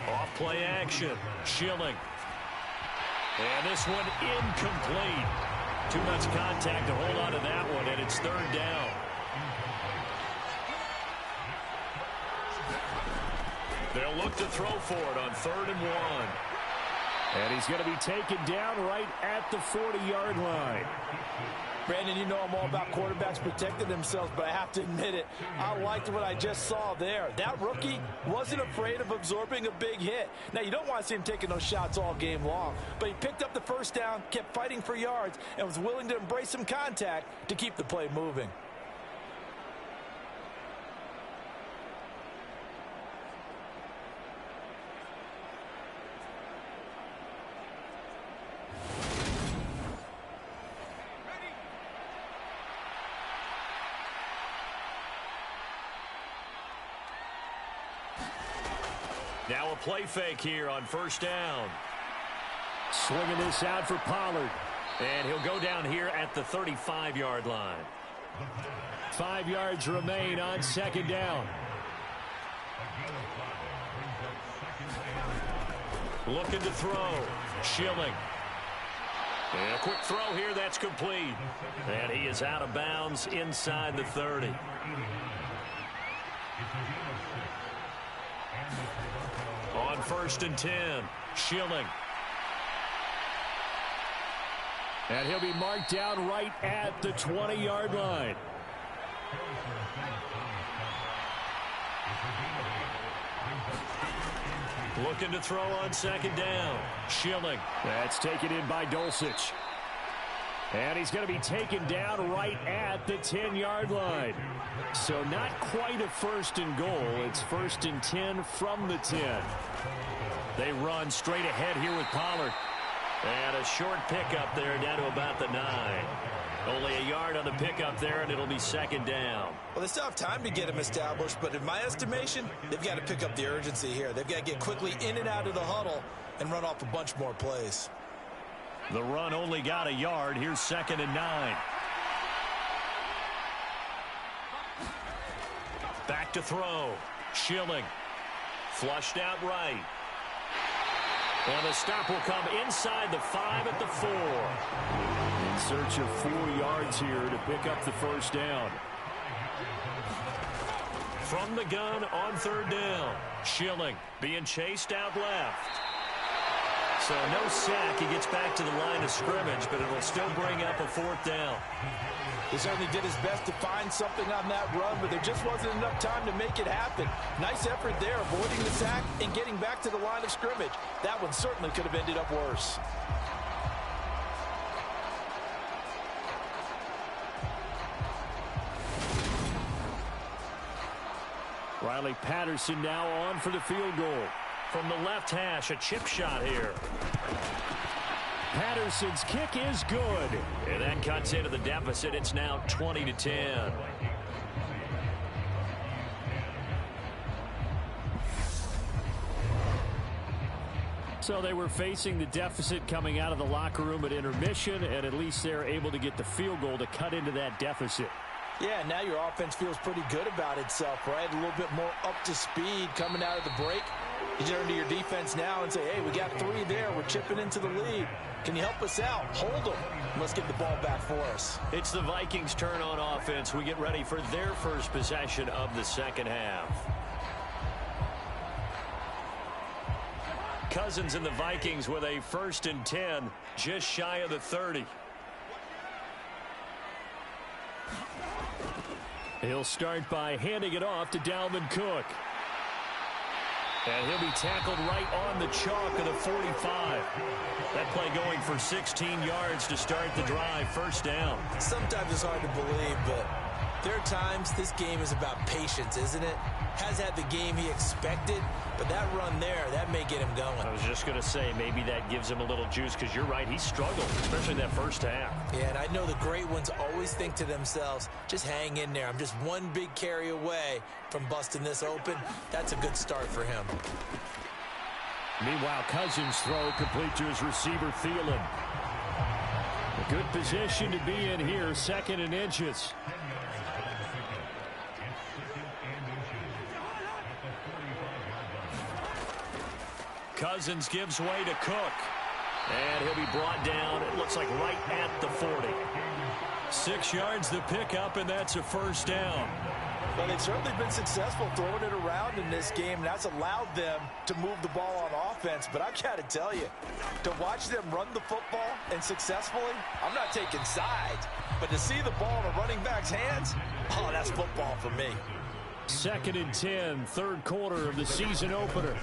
Off play action, Schilling. And this one incomplete. Too much contact to hold on to that one, and it's third down. They'll look to throw for it on 3rd and 1. And he's going to be taken down right at the 40-yard line. Brandon, you know I'm all about quarterbacks protecting themselves, but I have to admit it, I liked what I just saw there. That rookie wasn't afraid of absorbing a big hit. Now, you don't want to see him taking those shots all game long, but he picked up the first down, kept fighting for yards, and was willing to embrace some contact to keep the play moving. Now a play fake here on first down. Swinging this out for Pollard. And he'll go down here at the 35-yard line. 5 yards remain on second down. Looking to throw. Schilling. And a quick throw here, that's complete. And he is out of bounds inside the 30. On 1st and 10, Schilling. And he'll be marked down right at the 20-yard line. Looking to throw on second down. Schilling. That's taken in by Dulcich. And he's going to be taken down right at the 10-yard line. So not quite a 1st and goal. It's 1st and 10 from the 10. They run straight ahead here with Pollard. And a short pickup there down to about the 9. Only a yard on the pickup there, and it'll be second down. Well, they still have time to get him established, but in my estimation, they've got to pick up the urgency here. They've got to get quickly in and out of the huddle and run off a bunch more plays. The run only got a yard. Here's 2nd and 9. Back to throw. Schilling. Flushed out right. And the stop will come inside the 5 at the 4. In search of 4 yards here to pick up the first down. From the gun on 3rd down. Schilling being chased out left. So no sack. He gets back to the line of scrimmage, but it'll still bring up a 4th down. He certainly did his best to find something on that run, but there just wasn't enough time to make it happen. Nice effort there, avoiding the sack and getting back to the line of scrimmage. That one certainly could have ended up worse. Riley Patterson now on for the field goal. From the left hash, a chip shot here. Patterson's kick is good. And that cuts into the deficit. It's now 20-10. So they were facing the deficit coming out of the locker room at intermission, and at least they're able to get the field goal to cut into that deficit. Yeah, now your offense feels pretty good about itself, right? A little bit more up to speed coming out of the break. You turn to your defense now and say, hey, we got 3 there. We're chipping into the lead. Can you help us out? Hold them. Let's get the ball back for us. It's the Vikings' turn on offense. We get ready for their first possession of the second half. Cousins and the Vikings with a 1st and 10, just shy of the 30. He'll start by handing it off to Dalvin Cook. And he'll be tackled right on the chalk of the 45. That play going for 16 yards to start the drive. 1st down. Sometimes it's hard to believe, but there are times this game is about patience, isn't it? Has had the game he expected, but that run there, that may get him going. I was just going to say, maybe that gives him a little juice, because you're right, he struggled, especially that first half. Yeah, and I know the great ones always think to themselves, just hang in there. I'm just one big carry away from busting this open. That's a good start for him. Meanwhile, Cousins' throw complete to his receiver, Thielen. A good position to be in here, 2nd and inches. Cousins gives way to Cook. And he'll be brought down, it looks like right at the 40. 6 yards the pickup, and that's a 1st down. Well, they've certainly been successful throwing it around in this game, and that's allowed them to move the ball on offense. But I've got to tell you, to watch them run the football and successfully, I'm not taking sides, but to see the ball in a running back's hands, oh, that's football for me. 2nd and 10, 3rd quarter of the season opener.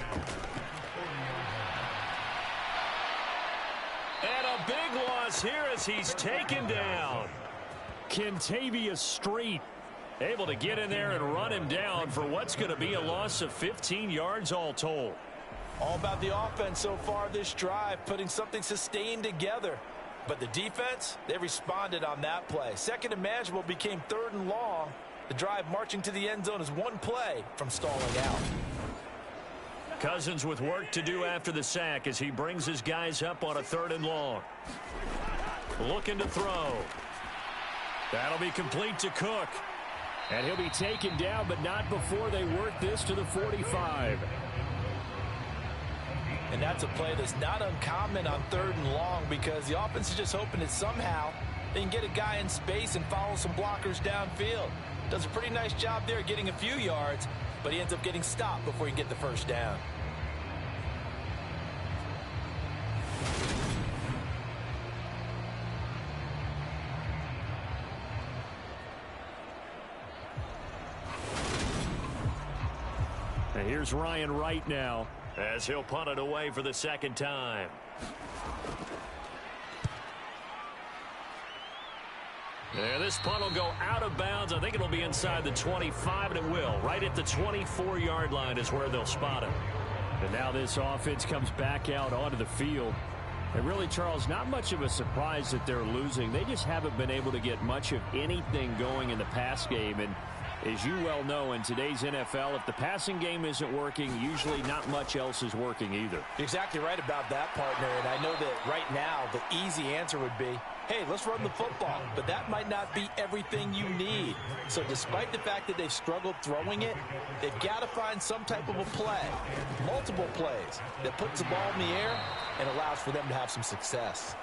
And a big loss here as he's taken down. Kentavius Street able to get in there and run him down for what's going to be a loss of 15 yards all told. All about the offense so far this drive, putting something sustained together. But the defense, they responded on that play. 2nd and manageable became 3rd and long. The drive marching to the end zone is 1 play from stalling out. Cousins with work to do after the sack as he brings his guys up on a 3rd and long. Looking to throw. That'll be complete to Cook. And he'll be taken down, but not before they work this to the 45. And that's a play that's not uncommon on 3rd and long, because the offense is just hoping that somehow they can get a guy in space and follow some blockers downfield. Does a pretty nice job there getting a few yards, but he ends up getting stopped before he can get the 1st down. And here's Ryan Wright now as he'll punt it away for the 2nd time. And this punt will go out of bounds. I think it'll be inside the 25, and it will. Right at the 24-yard line is where they'll spot it. And now this offense comes back out onto the field. And really, Charles, not much of a surprise that they're losing. They just haven't been able to get much of anything going in the pass game. And As you well know, in today's NFL, if the passing game isn't working, usually not much else is working either. You're exactly right about that, partner. And I know that right now the easy answer would be, hey, let's run the football. But that might not be everything you need. So despite the fact that they've struggled throwing it, they've got to find some type of a play, multiple plays, that puts the ball in the air and allows for them to have some success.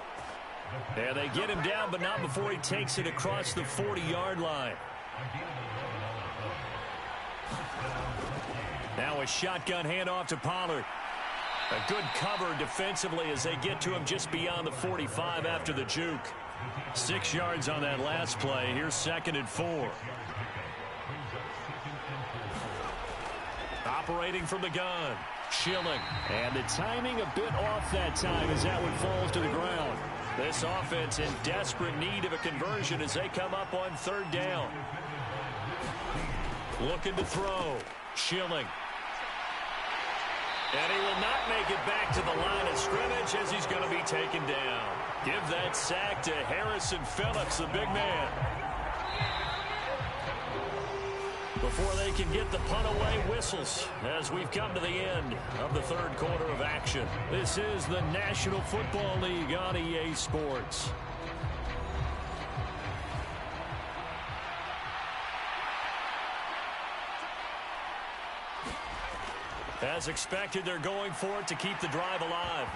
Yeah, they get him down, but not before he takes it across the 40-yard line. Now a shotgun handoff to Pollard. A good cover defensively as they get to him just beyond the 45 after the juke. 6 yards on that last play. Here's 2nd and 4. Operating from the gun, Schilling. And the timing a bit off that time as that one falls to the ground. This offense in desperate need of a conversion as they come up on 3rd down. Looking to throw, Schilling. And he will not make it back to the line of scrimmage as he's going to be taken down. Give that sack to Harrison Phillips, the big man. Before they can get the punt away, whistles as we've come to the end of the 3rd quarter of action. This is the National Football League on EA Sports. As expected, they're going for it to keep the drive alive.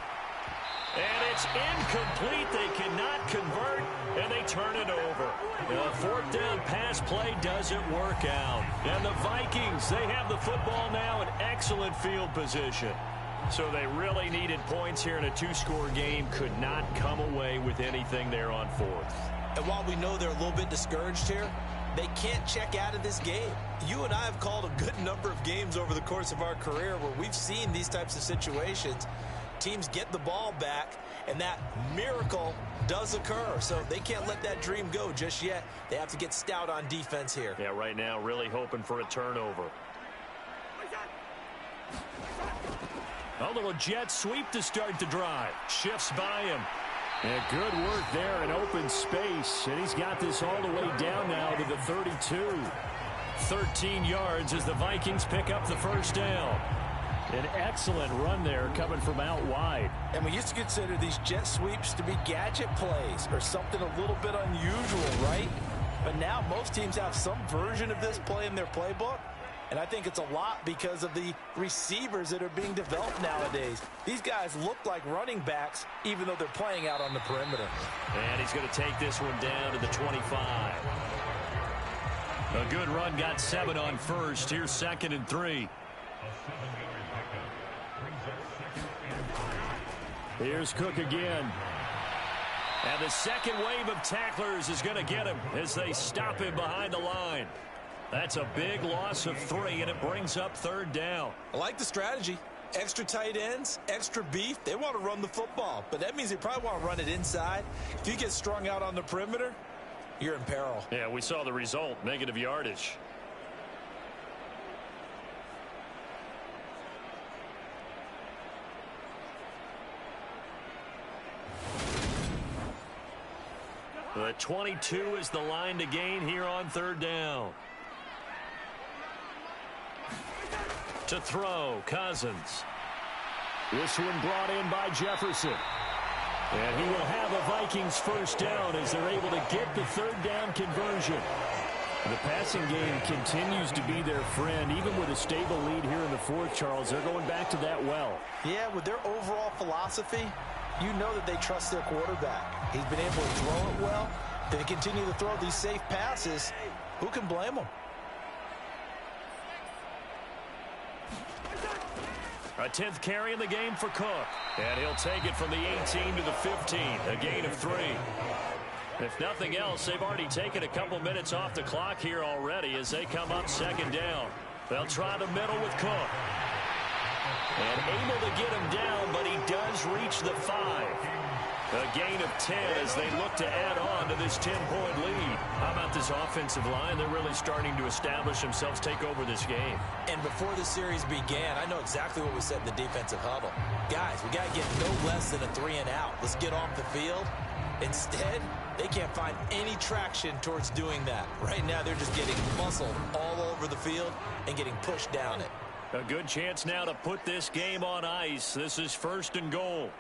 And it's incomplete. They cannot convert, and they turn it over. The 4th down pass play doesn't work out. And the Vikings, they have the football now in excellent field position. So they really needed points here in a 2-score game. Could not come away with anything there on 4th. And while we know they're a little bit discouraged here, they can't check out of this game. You and I have called a good number of games over the course of our career where we've seen these types of situations. Teams get the ball back, and that miracle does occur. So they can't let that dream go just yet. They have to get stout on defense here. Yeah, right now really hoping for a turnover. A little jet sweep to start the drive. Shifts by him. And good work there in open space. And he's got this all the way down now to the 32. 13 yards as the Vikings pick up the 1st down. An excellent run there coming from out wide. And we used to consider these jet sweeps to be gadget plays or something a little bit unusual, right? But now most teams have some version of this play in their playbook. And I think it's a lot because of the receivers that are being developed nowadays. These guys look like running backs, even though they're playing out on the perimeter. And he's going to take this one down to the 25. A good run, got 7 on 1st. Here's 2nd and 3. Here's Cook again. And the second wave of tacklers is going to get him as they stop him behind the line. That's a big loss of 3, and it brings up 3rd down. I like the strategy. Extra tight ends, extra beef. They want to run the football, but that means they probably want to run it inside. If you get strung out on the perimeter, you're in peril. Yeah, we saw the result, negative yardage. The 22 is the line to gain here on 3rd down. To throw, Cousins. This one brought in by Jefferson. And he will have a Vikings 1st down as they're able to get the 3rd down conversion. The passing game continues to be their friend, even with a stable lead here in the 4th, Charles. They're going back to that well. Yeah, with their overall philosophy, you know that they trust their quarterback. He's been able to throw it well. They continue to throw these safe passes. Who can blame them? A 10th carry in the game for Cook. And he'll take it from the 18 to the 15. A gain of 3. If nothing else, they've already taken a couple minutes off the clock here already as they come up 2nd down. They'll try the middle with Cook. And able to get him down, but he does reach the 5. A gain of 10 as they look to add on to this 10-point lead. How about this offensive line? They're really starting to establish themselves, take over this game. And before the series began, I know exactly what we said in the defensive huddle. Guys, we got to get no less than a 3 and out. Let's get off the field. Instead, they can't find any traction towards doing that. Right now, they're just getting muscled all over the field and getting pushed down it. A good chance now to put this game on ice. This is 1st and goal.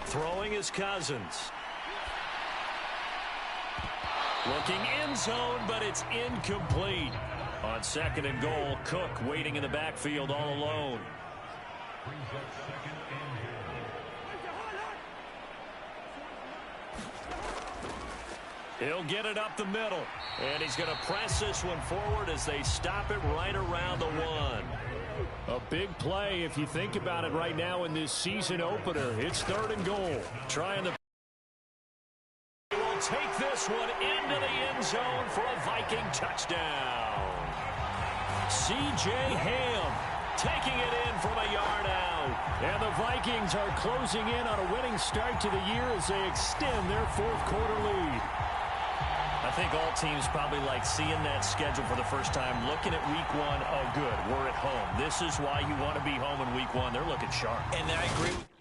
Throwing is Cousins. Looking end zone, but it's incomplete. On 2nd and goal, Cook waiting in the backfield all alone. He'll get it up the middle. And he's going to press this one forward as they stop it right around the 1. A big play if you think about it right now in this season opener. It's 3rd and goal. Trying to take this one into the end zone for a Viking touchdown. C.J. Ham taking it in from a yard out. And the Vikings are closing in on a winning start to the year as they extend their 4th quarter lead. I think all teams probably like seeing that schedule for the first time, looking at week 1. Oh, good, we're at home. This is why you want to be home in week 1. They're looking sharp. And I agree with